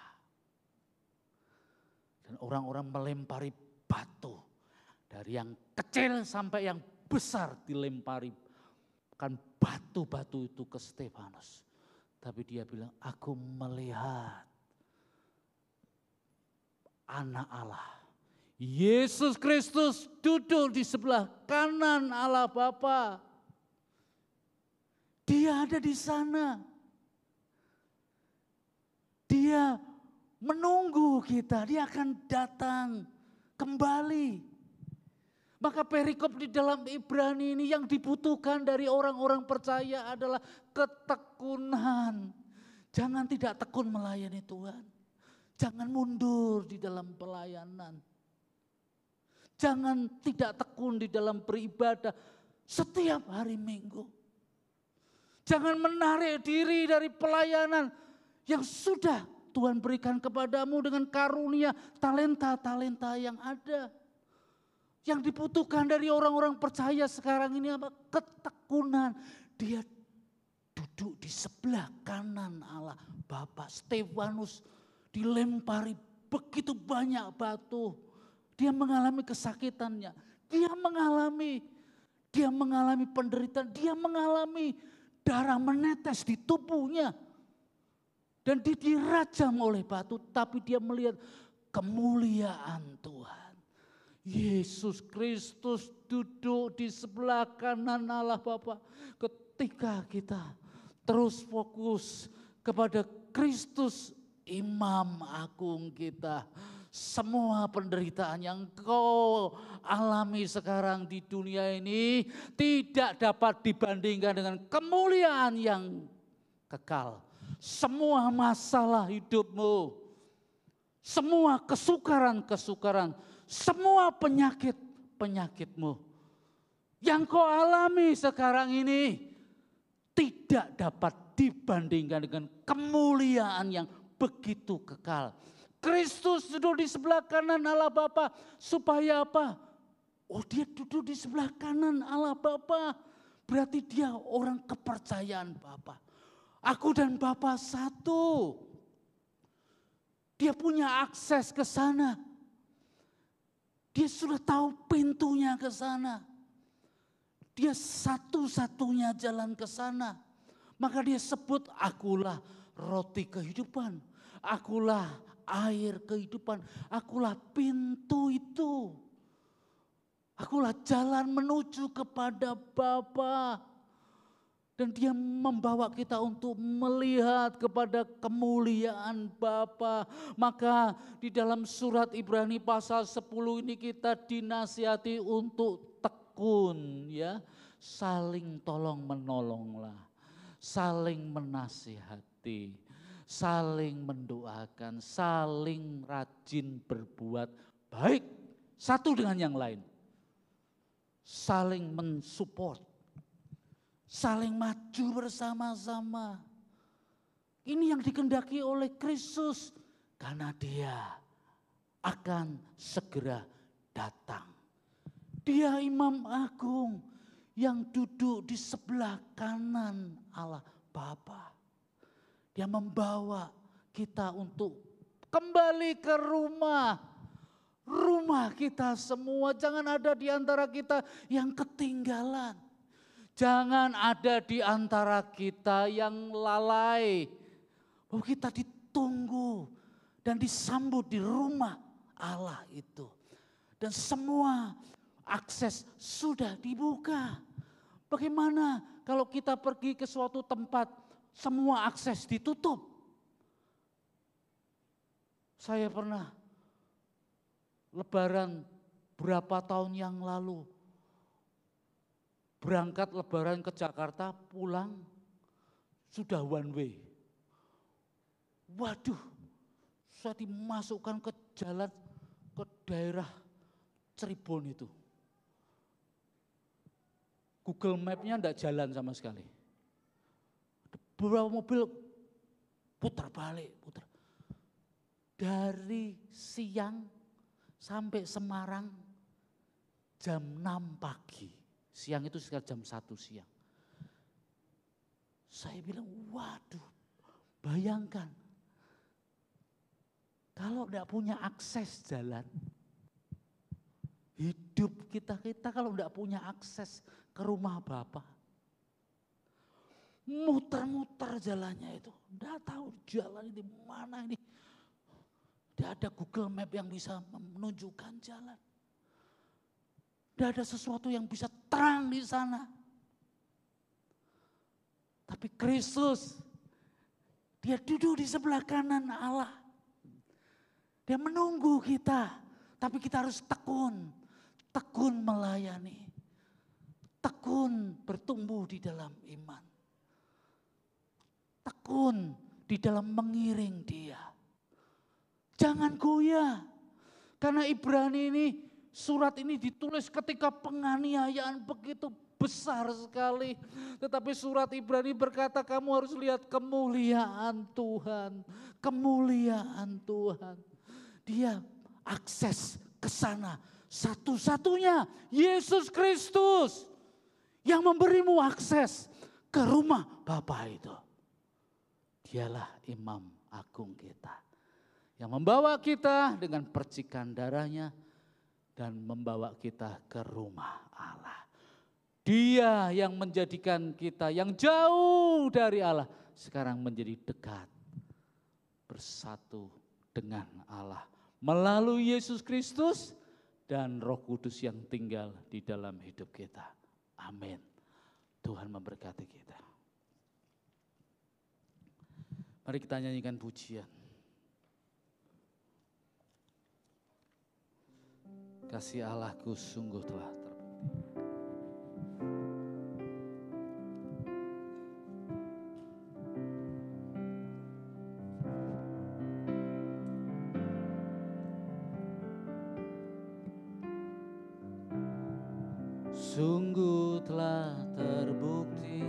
Dan orang-orang melempari batu. Dari yang kecil sampai yang besar dilempari. Kan batu-batu itu ke Stefanus. Tapi dia bilang, aku melihat anak Allah. Yesus Kristus duduk di sebelah kanan Allah Bapa. Dia ada di sana. Dia menunggu kita, dia akan datang kembali. Maka perikop di dalam Ibrani ini yang dibutuhkan dari orang-orang percaya adalah ketekunan. Jangan tidak tekun melayani Tuhan. Jangan mundur di dalam pelayanan. Jangan tidak tekun di dalam beribadah setiap hari Minggu. Jangan menarik diri dari pelayanan yang sudah Tuhan berikan kepadamu dengan karunia talenta-talenta yang ada. Yang dibutuhkan dari orang-orang percaya sekarang ini apa? Ketekunan. Dia duduk di sebelah kanan Allah Bapa. Stefanus dilempari begitu banyak batu. Dia mengalami kesakitannya. Dia mengalami penderitaan. Dia mengalami darah menetes di tubuhnya. Dan dia dirajam oleh batu. Tapi dia melihat kemuliaan Tuhan. Yesus Kristus duduk di sebelah kanan Allah Bapa. Ketika kita terus fokus kepada Kristus Imam Agung kita. Semua penderitaan yang kau alami sekarang di dunia ini tidak dapat dibandingkan dengan kemuliaan yang kekal. Semua masalah hidupmu, semua kesukaran-kesukaran, semua penyakit-penyakitmu yang kau alami sekarang ini tidak dapat dibandingkan dengan kemuliaan yang begitu kekal. Kristus duduk di sebelah kanan Allah Bapa supaya apa? Oh, dia duduk di sebelah kanan Allah Bapa. Berarti dia orang kepercayaan Bapa. Aku dan Bapa satu. Dia punya akses ke sana. Dia sudah tahu pintunya ke sana. Dia satu-satunya jalan ke sana. Maka dia sebut, akulah roti kehidupan. Akulah air kehidupan. Akulah pintu itu. Akulah jalan menuju kepada Bapa. Dan dia membawa kita untuk melihat kepada kemuliaan Bapa. Maka di dalam surat Ibrani pasal 10 ini kita dinasihati untuk tekun, ya. Saling tolong menolonglah. Saling menasihati. Saling mendoakan, saling rajin berbuat baik satu dengan yang lain. Saling mensupport, saling maju bersama-sama. Ini yang dikehendaki oleh Kristus karena dia akan segera datang. Dia Imam Agung yang duduk di sebelah kanan Allah Bapa. Dia membawa kita untuk kembali ke rumah. Rumah kita semua. Jangan ada di antara kita yang ketinggalan. Jangan ada di antara kita yang lalai. Bahwa kita ditunggu dan disambut di rumah Allah itu. Dan semua akses sudah dibuka. Bagaimana kalau kita pergi ke suatu tempat, semua akses ditutup? Saya pernah lebaran berapa tahun yang lalu, berangkat lebaran ke Jakarta, pulang sudah one way. Waduh, saya dimasukkan ke jalan, ke daerah Cirebon itu. Google Map-nya enggak jalan sama sekali. Beberapa mobil putar balik, putar. Dari siang sampai Semarang jam 6 pagi. Siang itu sekitar jam 1 siang. Saya bilang, waduh, bayangkan. Kalau enggak punya akses jalan, hidup kita kalau enggak punya akses ke rumah Bapak, muter-muter jalannya itu, enggak tahu jalan di mana ini. Tidak ada Google Map yang bisa menunjukkan jalan. Tidak ada sesuatu yang bisa terang di sana. Tapi Kristus, dia duduk di sebelah kanan Allah. Dia menunggu kita, tapi kita harus tekun melayani. Tekun bertumbuh di dalam iman. Tekun di dalam mengiring dia. Jangan goyah. Karena Ibrani ini, surat ini ditulis ketika penganiayaan begitu besar sekali. Tetapi surat Ibrani berkata kamu harus lihat kemuliaan Tuhan. Kemuliaan Tuhan. Dia akses ke sana. Satu-satunya Yesus Kristus yang memberimu akses ke rumah Bapa itu. Dialah imam agung kita. Yang membawa kita dengan percikan darahnya dan membawa kita ke rumah Allah. Dia yang menjadikan kita yang jauh dari Allah sekarang menjadi dekat, bersatu dengan Allah melalui Yesus Kristus dan Roh Kudus yang tinggal di dalam hidup kita. Amin. Tuhan memberkati kita. Mari kita nyanyikan pujian. Kasih Allahku sungguh telah terbukti. Sungguh telah terbukti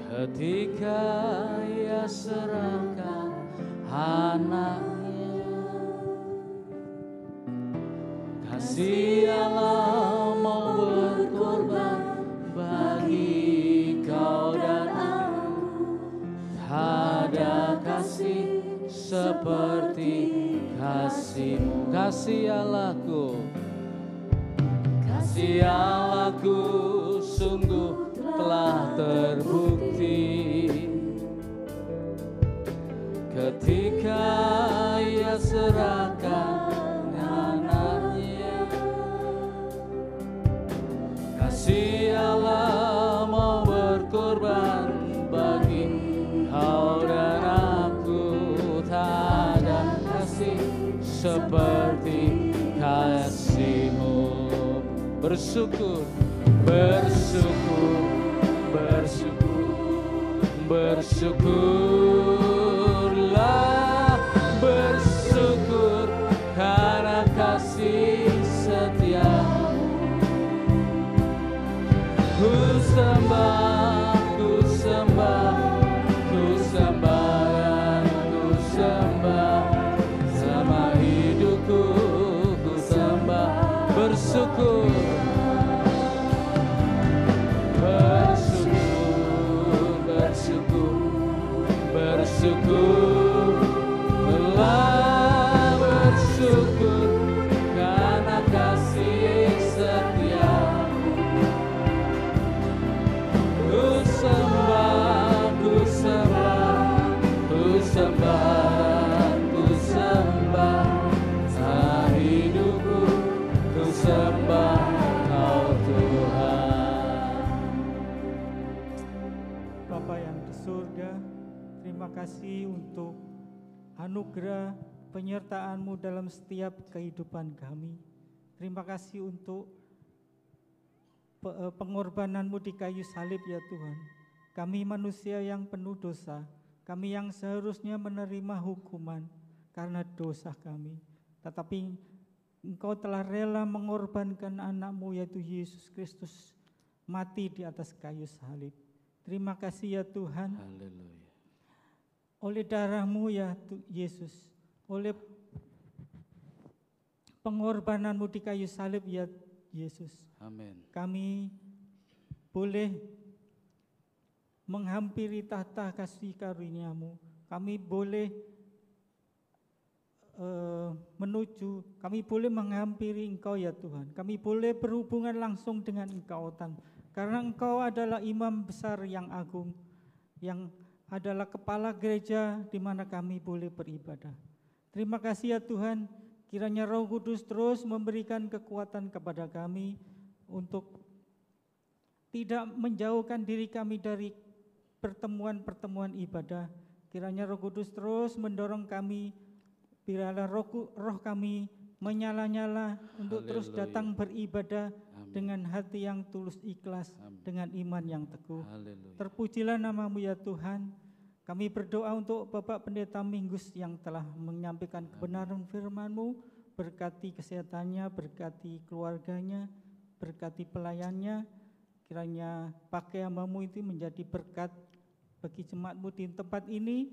ketika Ia serahkan anaknya. Kasih Allah mau berkorban bagi kau dan aku. Tak ada kasih seperti kasih-Mu. Kasih Allahku, kasih Allahku sungguh telah terbukti ketika Ia serahkan anaknya. Kasih Allah mau berkorban bagi kau dan aku. Tak ada kasih seperti kasih-Mu. Bersyukur, bersyukur, bersyukur, bersyukurlah, bersyukur karena kasih setia-Mu. Ku sembah, ku sembah, ku sembah dan ku sembah, sama hidupku ku sembah. Bersyukur, bersyukur, bersyukur, bersyukurlah, bersyukur karena kasih setia-Mu. Ku sembah, terima kasih untuk anugerah penyertaan-Mu dalam setiap kehidupan kami. Terima kasih untuk pengorbanan-Mu di kayu salib ya Tuhan. Kami manusia yang penuh dosa, kami yang seharusnya menerima hukuman karena dosa kami. Tetapi Engkau telah rela mengorbankan anak-Mu yaitu Yesus Kristus mati di atas kayu salib. Terima kasih ya Tuhan. Haleluya. Oleh darah-Mu ya Yesus, oleh pengorbanan-Mu di kayu salib ya Yesus, Amin. kami boleh menghampiri tahta kasih karunia-Mu. Kami boleh kami boleh menghampiri Engkau ya Tuhan. Kami boleh berhubungan langsung dengan Engkau Tuhan. Karena Engkau adalah imam besar yang agung, yang adalah kepala gereja di mana kami boleh beribadah. Terima kasih ya Tuhan, kiranya Roh Kudus terus memberikan kekuatan kepada kami untuk tidak menjauhkan diri kami dari pertemuan-pertemuan ibadah. Kiranya Roh Kudus terus mendorong kami, biarlah roh kami menyala-nyala untuk terus Haleluya. datang beribadah Amin. dengan hati yang tulus ikhlas, Amin. dengan iman yang teguh. Haleluya. Terpujilah nama-Mu ya Tuhan. Kami berdoa untuk Bapak Pendeta Minggus yang telah menyampaikan kebenaran firman-Mu. Berkati kesehatannya, berkati keluarganya, berkati pelayannya. Kiranya pakai hamba-Mu itu menjadi berkat bagi jemaat-Mu di tempat ini,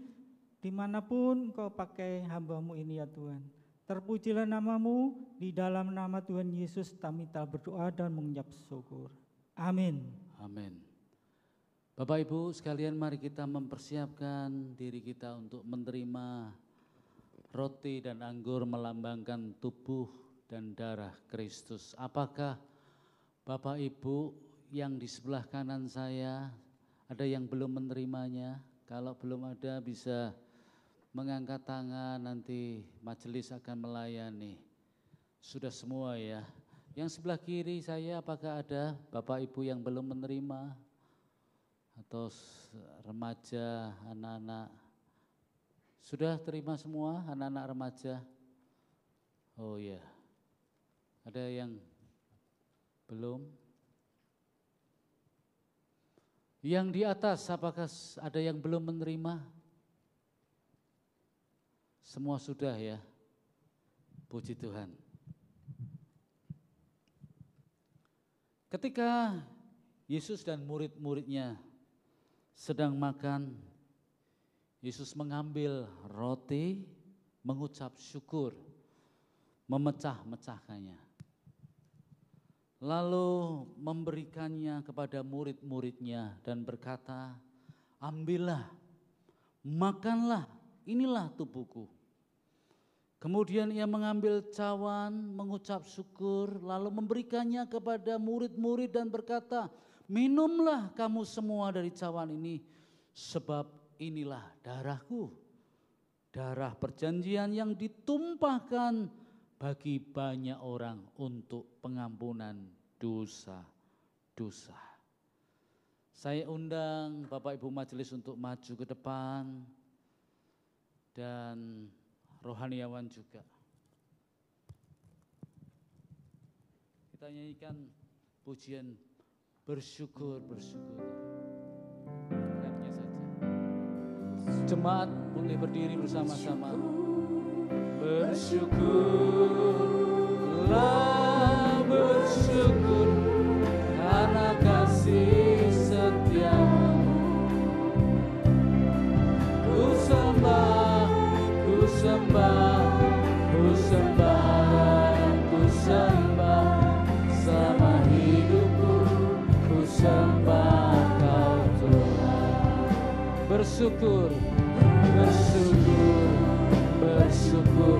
dimanapun Engkau pakai hamba-Mu ini ya Tuhan. Terpujilah nama-Mu, di dalam nama Tuhan Yesus kami telah berdoa dan mengucap syukur. Amin. Amin. Bapak Ibu sekalian, mari kita mempersiapkan diri kita untuk menerima roti dan anggur melambangkan tubuh dan darah Kristus. Apakah Bapak Ibu yang di sebelah kanan saya ada yang belum menerimanya? Kalau belum ada bisa mengangkat tangan, nanti majelis akan melayani. Sudah semua ya. Yang sebelah kiri saya, apakah ada Bapak Ibu yang belum menerima? Atau remaja, anak-anak? Sudah terima semua anak-anak remaja? Oh ya, ada yang belum? Yang di atas, apakah ada yang belum menerima? Semua sudah ya, puji Tuhan. Ketika Yesus dan murid-muridnya sedang makan, Yesus mengambil roti, mengucap syukur, memecah-mecahkannya. Lalu memberikannya kepada murid-muridnya dan berkata, ambillah, makanlah, inilah tubuhku. Kemudian ia mengambil cawan, mengucap syukur, lalu memberikannya kepada murid-murid dan berkata, minumlah kamu semua dari cawan ini, sebab inilah darahku, darah perjanjian yang ditumpahkan bagi banyak orang untuk pengampunan dosa-dosa. Saya undang Bapak Ibu Majelis untuk maju ke depan dan rohaniawan juga. Kita nyanyikan pujian bersyukur, bersyukur. Rapnya saja. Jemaat boleh berdiri bersama-sama. Bersyukurlah, bersyukur karena kasih setiamu. Ku sembah, ku sembah, ku sembah, ku sembah selama hidupku. Ku sembah Kau Tuhan. Bersyukur, bersyukur, bersyukur,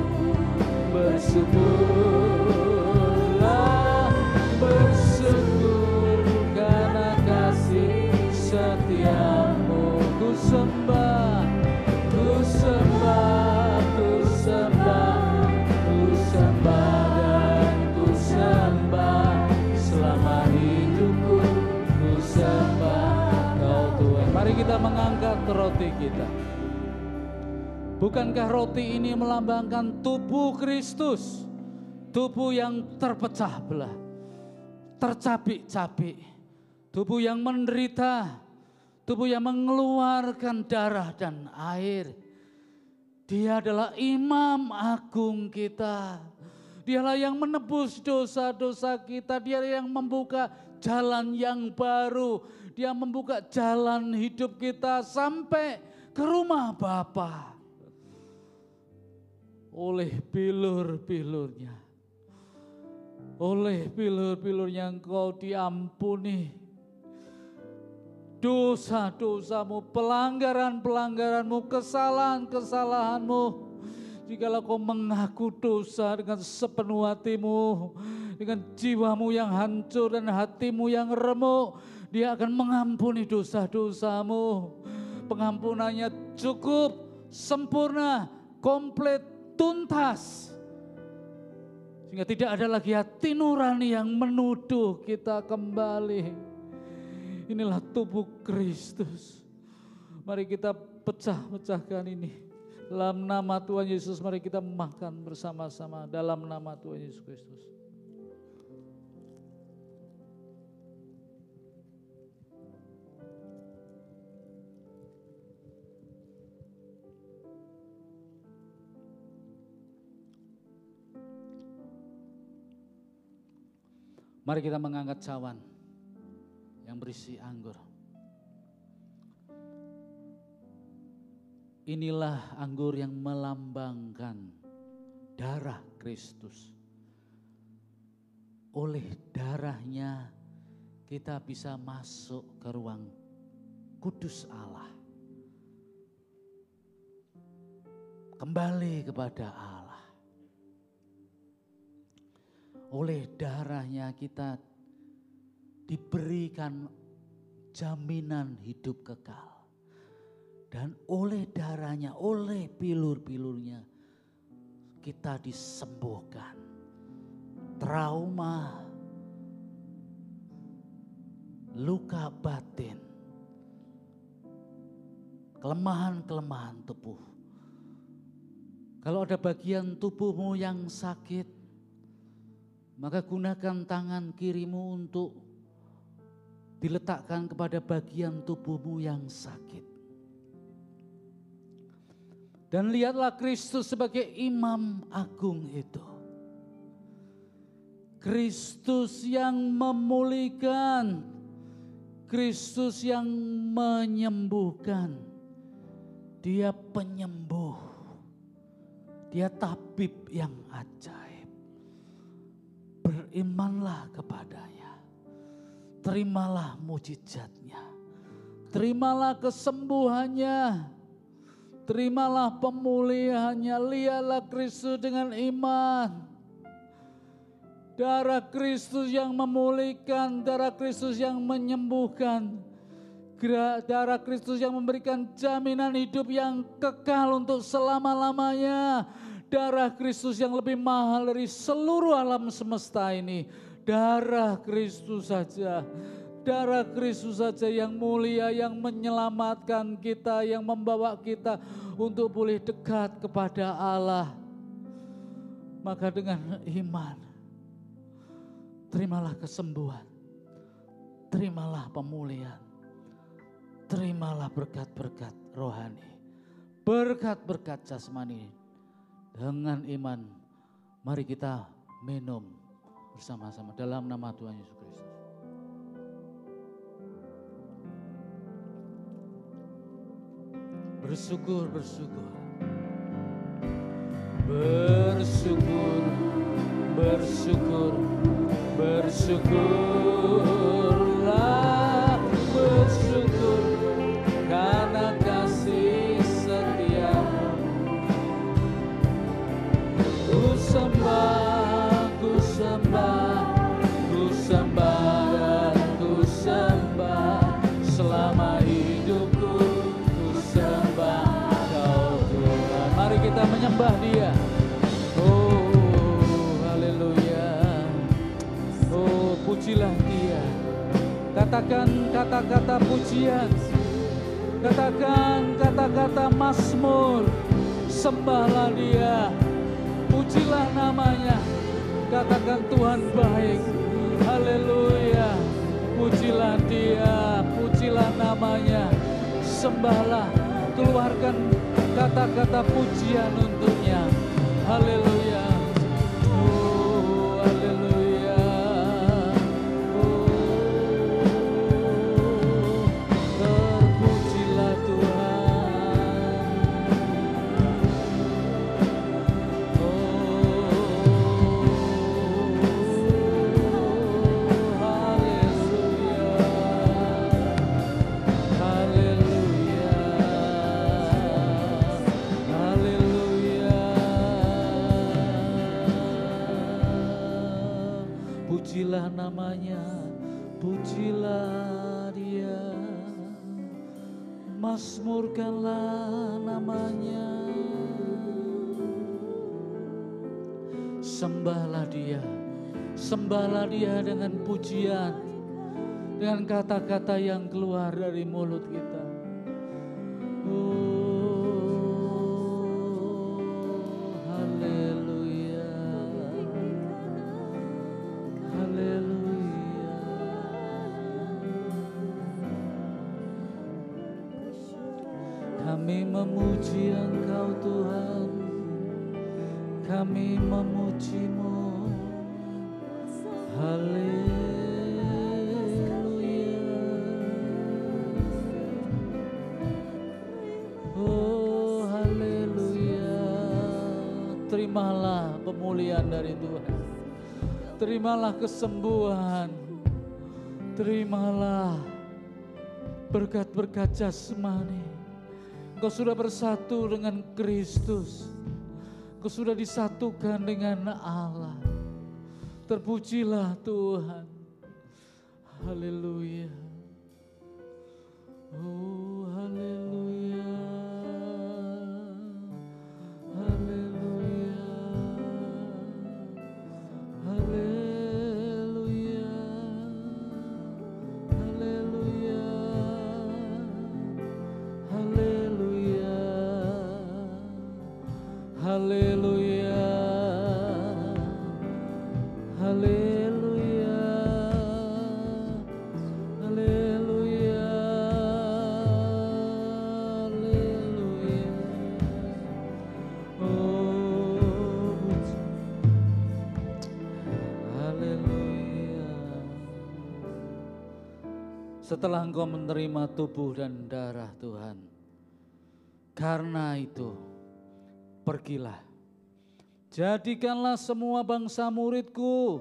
bersyukurlah, bersyukur karena kasih setiamu. Ku sembah, ku sembah, ku sembah, ku sembah dan ku sembah selama hidupku. Ku sembah Kau Tuhan. Mari kita mengangkat roti kita. Bukankah roti ini melambangkan tubuh Kristus? Tubuh yang terpecah belah, tercabik-cabik, tubuh yang menderita, tubuh yang mengeluarkan darah dan air. Dia adalah imam agung kita. Dialah yang menebus dosa-dosa kita. Dia yang membuka jalan yang baru. Dia membuka jalan hidup kita sampai ke rumah Bapa. Oleh bilur-bilurnya, oleh bilur-bilurnya engkau diampuni dosa-dosamu, pelanggaran-pelanggaranmu, kesalahan-kesalahanmu. Jikalau kau mengaku dosa dengan sepenuh hatimu, dengan jiwamu yang hancur dan hatimu yang remuk, Dia akan mengampuni dosa-dosamu. Pengampunannya cukup, sempurna, komplit, tuntas. Sehingga tidak ada lagi hati nurani yang menuduh kita kembali. Inilah tubuh Kristus. Mari kita pecah-pecahkan ini. Dalam nama Tuhan Yesus, mari kita makan bersama-sama dalam nama Tuhan Yesus Kristus. Mari kita mengangkat cawan yang berisi anggur. Inilah anggur yang melambangkan darah Kristus. Oleh darahnya kita bisa masuk ke ruang kudus Allah. Kembali kepada Allah. Oleh darahnya kita diberikan jaminan hidup kekal. Dan oleh darahnya, oleh bilur-bilurnya kita disembuhkan. Trauma, luka batin, kelemahan-kelemahan tubuh. Kalau ada bagian tubuhmu yang sakit, maka gunakan tangan kirimu untuk diletakkan kepada bagian tubuhmu yang sakit. Dan lihatlah Kristus sebagai imam agung itu. Kristus yang memulihkan, Kristus yang menyembuhkan. Dia penyembuh, Dia tabib yang ajaib. Berimanlah kepadanya, terimalah mujizatnya, terimalah kesembuhannya, terimalah pemulihannya. Lihatlah Kristus dengan iman. Darah Kristus yang memulihkan, darah Kristus yang menyembuhkan, darah Kristus yang memberikan jaminan hidup yang kekal untuk selama-lamanya. Darah Kristus yang lebih mahal dari seluruh alam semesta ini. Darah Kristus saja. Darah Kristus saja yang mulia, yang menyelamatkan kita, yang membawa kita untuk boleh dekat kepada Allah. Maka dengan iman, terimalah kesembuhan, terimalah pemulihan, terimalah berkat-berkat rohani, berkat-berkat jasmani. Dengan iman, mari kita minum bersama-sama dalam nama Tuhan Yesus Kristus. Bersyukur, bersyukur, bersyukur, bersyukur, bersyukurlah, bersyukur karena kasih setiamu. Ku sembah, ku sembah, ku sembah dan ku sembah selama hidupku. Ku sembah Kau Tuhan. Mari kita menyembah Dia. Oh, haleluya. Oh, pujilah Dia. Katakan kata-kata pujian. Katakan kata-kata mazmur. Sembahlah Dia, pujilah namanya. Katakan Tuhan baik. Haleluya. Pujilah Dia, pujilah namanya. Sembahlah, keluarkan kata-kata pujian untuknya. Haleluya. Oh, haleluya. Oh, terpujilah Tuhan. Oh, haleluya. Haleluya. Haleluya. Pujilah namanya, pujilah Dia, mazmurkanlah namanya. Sembahlah Dia, sembahlah Dia dengan pujian, dengan kata-kata yang keluar dari mulut kita. Oh, haleluya. Haleluya. Kami memuji Engkau Tuhan, kami memuji-Mu. Haleluya. Oh, haleluya. Terimalah pemulihan dari Tuhan. Terimalah kesembuhan. Terimalah berkat-berkat jasmani. Engkau sudah bersatu dengan Kristus. Engkau sudah disatukan dengan Allah. Terpujilah Tuhan. Haleluya. Oh, haleluya. Haleluya. Haleluya. Haleluya. Haleluya. Haleluya. Haleluya. Haleluya. Haleluya. Oh, haleluya. Setelah engkau menerima tubuh dan darah Tuhan, karena itu pergilah, jadikanlah semua bangsa muridku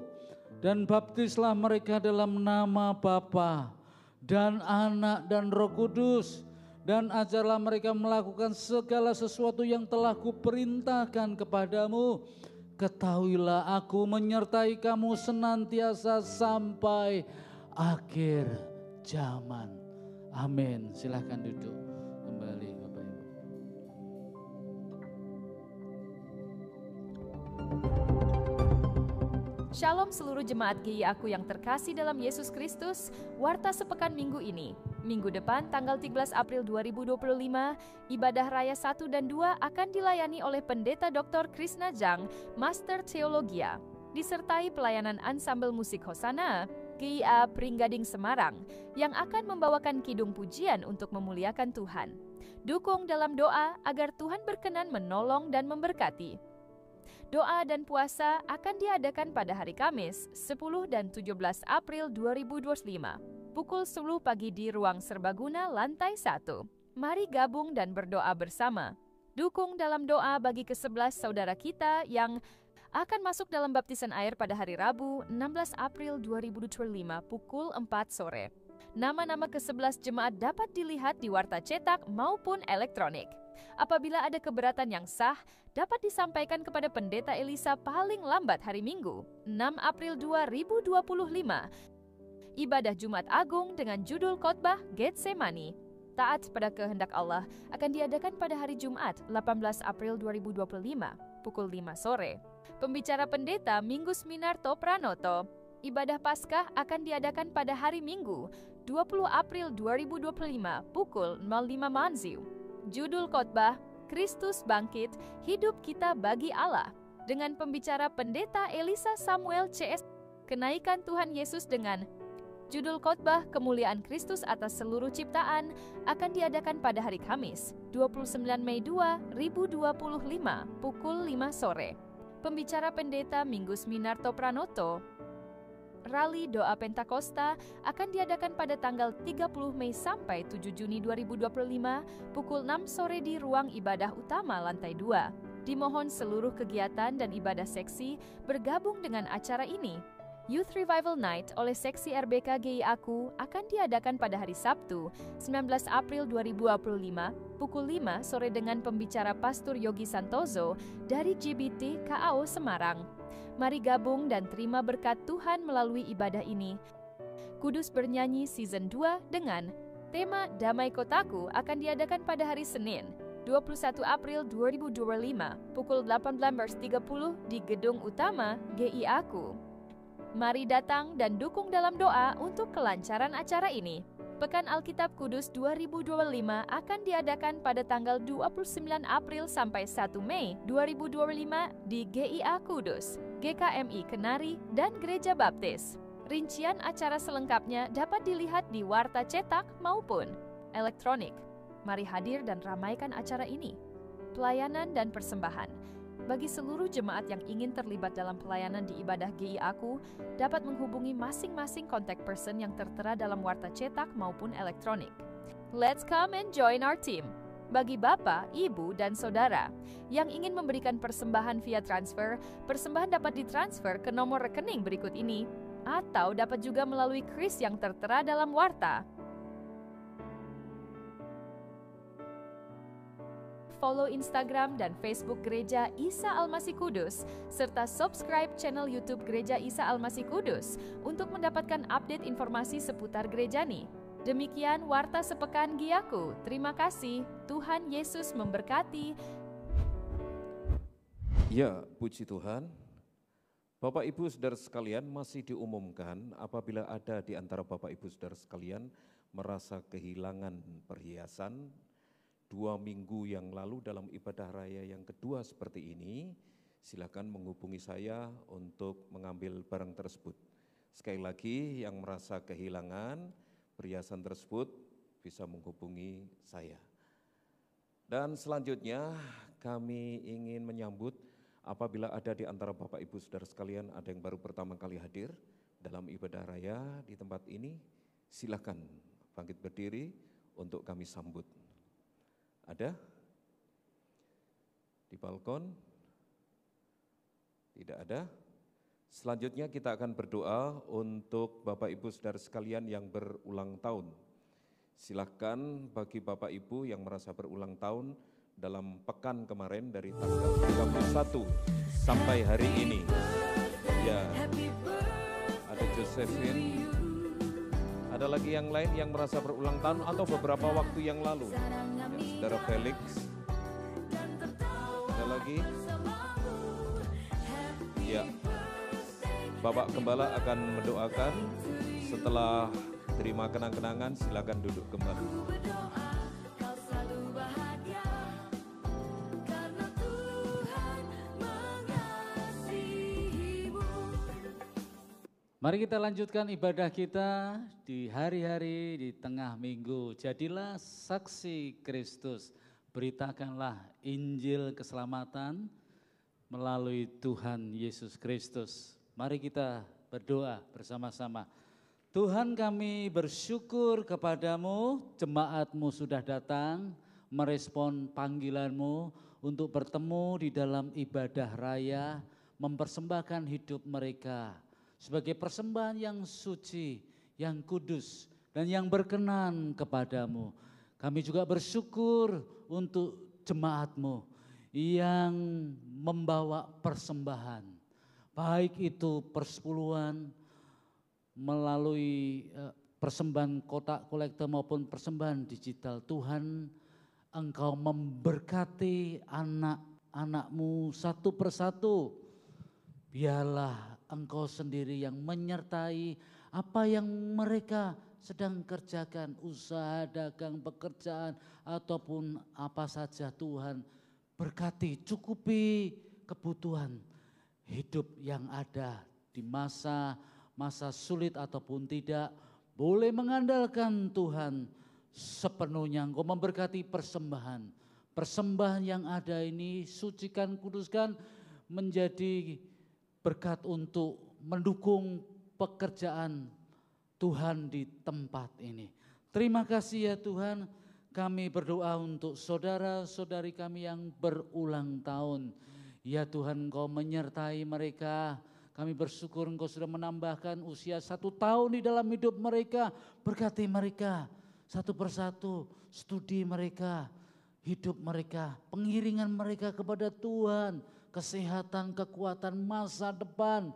dan baptislah mereka dalam nama Bapa dan Anak dan Roh Kudus, dan ajarlah mereka melakukan segala sesuatu yang telah kuperintahkan kepadamu. Ketahuilah aku menyertai kamu senantiasa sampai akhir zaman. Amin. Silahkan duduk kembali Bapak Ibu. Shalom seluruh jemaat GI aku yang terkasih dalam Yesus Kristus. Warta sepekan minggu ini. Minggu depan tanggal 13 April 2025, ibadah raya 1 dan 2 akan dilayani oleh Pendeta Dr. Krishna Jang, Master Theologia, disertai pelayanan ansambel musik Hosana, GIA Pringgading Semarang, yang akan membawakan kidung pujian untuk memuliakan Tuhan. Dukung dalam doa agar Tuhan berkenan menolong dan memberkati. Doa dan puasa akan diadakan pada hari Kamis, 10 dan 17 April 2025, pukul 10 pagi di Ruang Serbaguna lantai 1. Mari gabung dan berdoa bersama. Dukung dalam doa bagi ke-11 saudara kita yang akan masuk dalam baptisan air pada hari Rabu, 16 April 2025, pukul 4 sore. Nama-nama ke-11 jemaat dapat dilihat di warta cetak maupun elektronik. Apabila ada keberatan yang sah, dapat disampaikan kepada Pendeta Elisa paling lambat hari Minggu, 6 April 2025. Ibadah Jumat Agung dengan judul khotbah Getsemani, taat pada kehendak Allah, akan diadakan pada hari Jumat, 18 April 2025, pukul 5 sore. Pembicara pendeta Minggu Minarto Pranoto. Ibadah Paskah akan diadakan pada hari Minggu, 20 April 2025, pukul 05 Manziu. Judul khotbah, Kristus bangkit, hidup kita bagi Allah. Dengan pembicara Pendeta Elisa Samuel CS, kenaikan Tuhan Yesus dengan judul khotbah Kemuliaan Kristus atas seluruh ciptaan akan diadakan pada hari Kamis, 29 Mei 2025, pukul 5 sore. Pembicara Pendeta Mingus Minarto Pranoto, Rally Doa Pentakosta akan diadakan pada tanggal 30 Mei sampai 7 Juni 2025, pukul 6 sore di ruang ibadah utama lantai 2. Dimohon seluruh kegiatan dan ibadah seksi bergabung dengan acara ini. Youth Revival Night oleh Seksi RBK GI Aku akan diadakan pada hari Sabtu, 19 April 2025, pukul 5 sore dengan pembicara Pastor Yogi Santoso dari GBT KAO Semarang. Mari gabung dan terima berkat Tuhan melalui ibadah ini. Kudus Bernyanyi Season 2 dengan tema Damai Kotaku akan diadakan pada hari Senin, 21 April 2025, pukul 18.30 di Gedung Utama GI Aku. Mari datang dan dukung dalam doa untuk kelancaran acara ini. Pekan Alkitab Kudus 2025 akan diadakan pada tanggal 29 April sampai 1 Mei 2025 di GIA Kudus, GKMI Kenari, dan Gereja Baptis. Rincian acara selengkapnya dapat dilihat di warta cetak maupun elektronik. Mari hadir dan ramaikan acara ini. Pelayanan dan persembahan. Bagi seluruh jemaat yang ingin terlibat dalam pelayanan di ibadah GI Aku, dapat menghubungi masing-masing contact person yang tertera dalam warta cetak maupun elektronik. Let's come and join our team. Bagi Bapak, Ibu, dan Saudara yang ingin memberikan persembahan via transfer, persembahan dapat ditransfer ke nomor rekening berikut ini, atau dapat juga melalui kris yang tertera dalam warta. Follow Instagram dan Facebook Gereja Isa Almasih Kudus, serta subscribe channel YouTube Gereja Isa Almasih Kudus untuk mendapatkan update informasi seputar gereja nih. Demikian Warta Sepekan Giaku. Terima kasih. Tuhan Yesus memberkati. Ya, puji Tuhan. Bapak Ibu Saudara sekalian, masih diumumkan apabila ada di antara Bapak Ibu Saudara sekalian merasa kehilangan perhiasan, 2 minggu yang lalu dalam ibadah raya yang kedua seperti ini, silakan menghubungi saya untuk mengambil barang tersebut. Sekali lagi, yang merasa kehilangan perhiasan tersebut bisa menghubungi saya. Dan selanjutnya kami ingin menyambut apabila ada di antara Bapak Ibu Saudara sekalian ada yang baru pertama kali hadir dalam ibadah raya di tempat ini, silakan bangkit berdiri untuk kami sambut. Ada? Di balkon? Tidak ada? Selanjutnya kita akan berdoa untuk Bapak Ibu Saudara sekalian yang berulang tahun. Silakan bagi Bapak Ibu yang merasa berulang tahun dalam pekan kemarin dari tanggal 31 sampai hari ini. Ya, ada Josephine. Ada lagi yang lain yang merasa berulang tahun atau beberapa waktu yang lalu. Ya, Saudara Felix. Ada lagi? Ya. Bapak Gembala akan mendoakan. Setelah terima kenang-kenangan, silakan duduk kembali. Mari kita lanjutkan ibadah kita di hari-hari di tengah minggu. Jadilah saksi Kristus, beritakanlah Injil keselamatan melalui Tuhan Yesus Kristus. Mari kita berdoa bersama-sama. Tuhan, kami bersyukur kepadamu, jemaat-mu sudah datang merespon panggilan-mu untuk bertemu di dalam ibadah raya, mempersembahkan hidup mereka sebagai persembahan yang suci, yang kudus, dan yang berkenan kepadamu. Kami juga bersyukur untuk jemaat-mu yang membawa persembahan, baik itu persepuluhan, melalui persembahan kotak kolektor maupun persembahan digital. Tuhan, Engkau memberkati anak-anak-mu satu persatu. Biarlah Engkau sendiri yang menyertai apa yang mereka sedang kerjakan, usaha, dagang, pekerjaan, ataupun apa saja Tuhan. berkati, cukupi kebutuhan hidup yang ada di masa sulit ataupun tidak, boleh mengandalkan Tuhan sepenuhnya. Engkau memberkati persembahan yang ada ini, sucikan, kuduskan, menjadi berkat untuk mendukung pekerjaan Tuhan di tempat ini. Terima kasih ya Tuhan, kami berdoa untuk saudara-saudari kami yang berulang tahun. Ya Tuhan, Engkau menyertai mereka. Kami bersyukur Engkau sudah menambahkan usia 1 tahun di dalam hidup mereka. Berkati mereka satu persatu, studi mereka, hidup mereka, pengiringan mereka kepada Tuhan, kesehatan, kekuatan masa depan,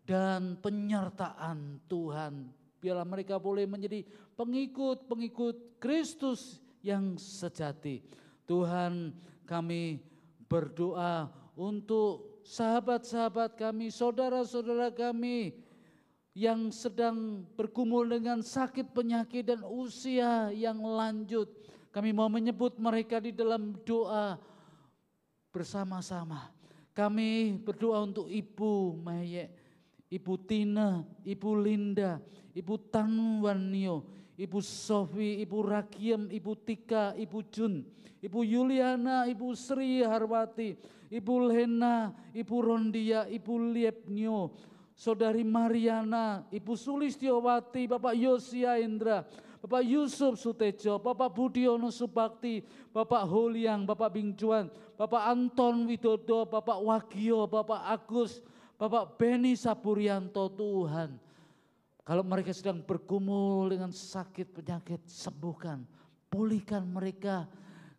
dan penyertaan Tuhan. Biarlah mereka boleh menjadi pengikut-pengikut Kristus yang sejati. Tuhan, kami berdoa untuk sahabat-sahabat kami, saudara-saudara kami yang sedang bergumul dengan sakit penyakit dan usia yang lanjut. Kami mau menyebut mereka di dalam doa bersama-sama. Kami berdoa untuk Ibu Mayek, Ibu Tina, Ibu Linda, Ibu Tanwanio, Ibu Sofi, Ibu Rakiem, Ibu Tika, Ibu Jun, Ibu Yuliana, Ibu Sri Harwati, Ibu Lena, Ibu Rondia, Ibu Liepnio, Saudari Mariana, Ibu Sulistiowati, Bapak Yosia Indra, Bapak Yusuf Sutejo, Bapak Budiono Subakti, Bapak Holiang, Bapak Bingcuan, Bapak Anton Widodo, Bapak Wagio, Bapak Agus, Bapak Beni Sapurianto. Tuhan, kalau mereka sedang bergumul dengan sakit penyakit, sembuhkan, pulihkan mereka.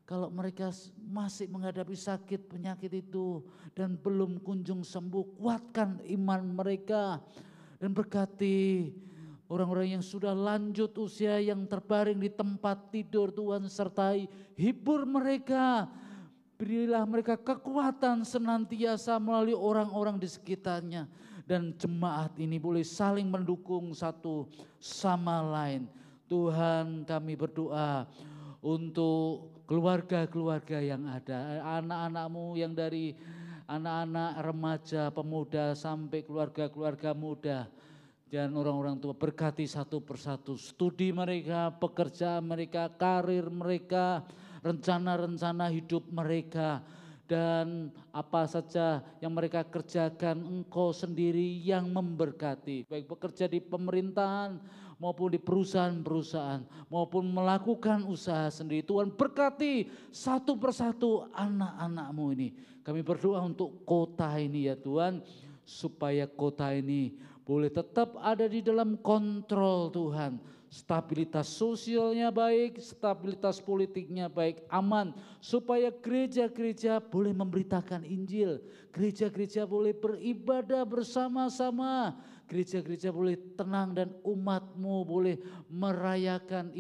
Kalau mereka masih menghadapi sakit penyakit itu dan belum kunjung sembuh, kuatkan iman mereka dan berkati orang-orang yang sudah lanjut usia yang terbaring di tempat tidur. Tuhan sertai, hibur mereka, berilah mereka kekuatan senantiasa melalui orang-orang di sekitarnya. Dan jemaat ini boleh saling mendukung satu sama lain. Tuhan, kami berdoa untuk keluarga-keluarga yang ada, anak-anakmu yang dari anak-anak, remaja, pemuda sampai keluarga-keluarga muda. Dan orang-orang tua, berkati satu persatu studi mereka, pekerjaan mereka, karir mereka, rencana-rencana hidup mereka. Dan apa saja yang mereka kerjakan, Engkau sendiri yang memberkati. Baik bekerja di pemerintahan maupun di perusahaan-perusahaan, maupun melakukan usaha sendiri. Tuhan berkati satu persatu anak-anak-Mu ini. Kami berdoa untuk kota ini ya Tuhan, supaya kota ini boleh tetap ada di dalam kontrol Tuhan. Stabilitas sosialnya baik, stabilitas politiknya baik, aman. Supaya gereja-gereja boleh memberitakan Injil, gereja-gereja boleh beribadah bersama-sama, gereja-gereja boleh tenang dan umat-Mu boleh merayakan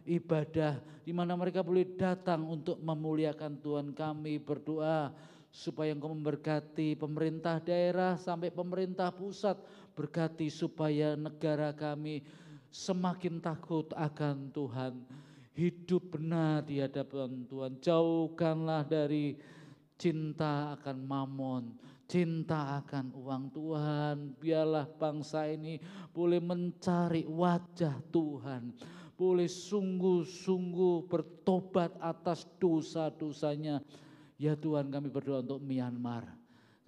ibadah di mana mereka boleh datang untuk memuliakan Tuhan. Kami berdoa supaya Engkau memberkati pemerintah daerah sampai pemerintah pusat, berkati supaya negara kami semakin takut akan Tuhan, hidup benar di hadapan Tuhan. Jauhkanlah dari cinta akan mamon, cinta akan uang. Tuhan, biarlah bangsa ini boleh mencari wajah Tuhan, boleh sungguh-sungguh bertobat atas dosa-dosanya. Ya Tuhan, kami berdoa untuk Myanmar.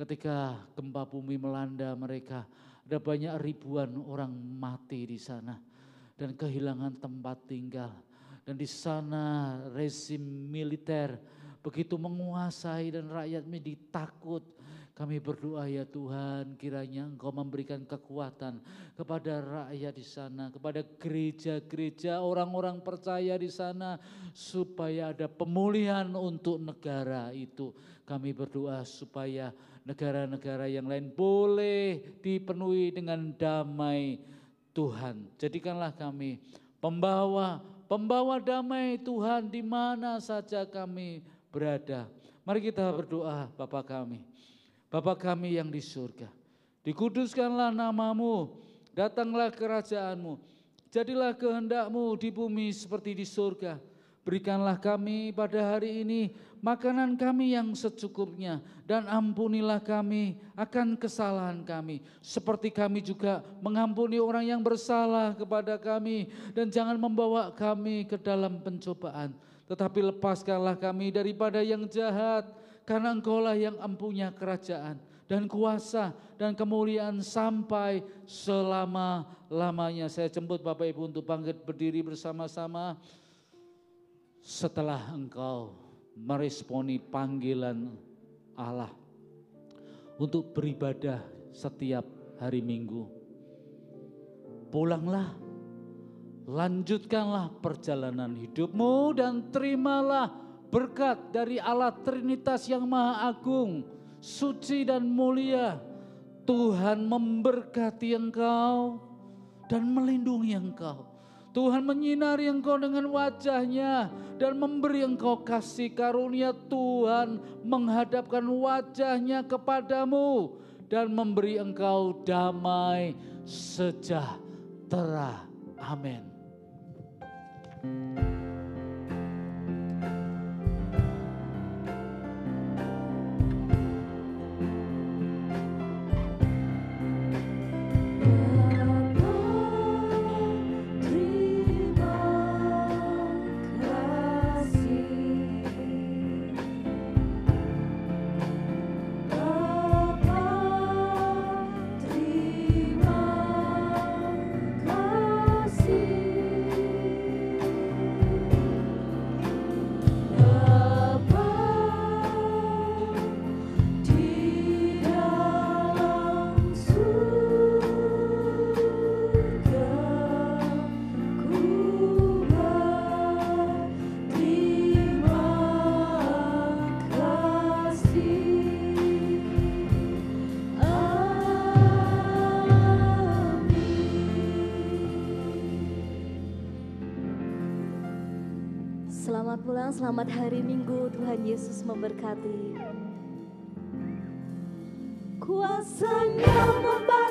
Ketika gempa bumi melanda mereka, ada banyak ribuan orang mati di sana dan kehilangan tempat tinggal. Dan di sana rezim militer begitu menguasai dan rakyatnya ditakut. Kami berdoa ya Tuhan, kiranya Engkau memberikan kekuatan kepada rakyat di sana, kepada gereja-gereja, orang-orang percaya di sana, supaya ada pemulihan untuk negara itu. Kami berdoa supaya negara-negara yang lain boleh dipenuhi dengan damai Tuhan. Jadikanlah kami pembawa damai Tuhan di mana saja kami berada. Mari kita berdoa. Bapa kami yang di surga, dikuduskanlah nama-Mu, datanglah kerajaan-Mu, jadilah kehendak-Mu di bumi seperti di surga. Berikanlah kami pada hari ini makanan kami yang secukupnya, dan ampunilah kami akan kesalahan kami, seperti kami juga mengampuni orang yang bersalah kepada kami. Dan jangan membawa kami ke dalam pencobaan, tetapi lepaskanlah kami daripada yang jahat, karena Engkaulah yang empunya kerajaan dan kuasa dan kemuliaan sampai selama-lamanya. Saya jemput Bapak Ibu untuk bangkit berdiri bersama-sama. Setelah engkau meresponi panggilan Allah untuk beribadah setiap hari Minggu, pulanglah, lanjutkanlah perjalanan hidupmu dan terimalah berkat dari Allah Trinitas yang Maha Agung, suci dan mulia. Tuhan memberkati engkau dan melindungi engkau. Tuhan menyinari engkau dengan wajah-Nya dan memberi engkau kasih karunia. Tuhan menghadapkan wajah-Nya kepadamu dan memberi engkau damai sejahtera. Amin. Selamat pulang, selamat hari Minggu. Tuhan Yesus memberkati. Kuasa-Nya membantu.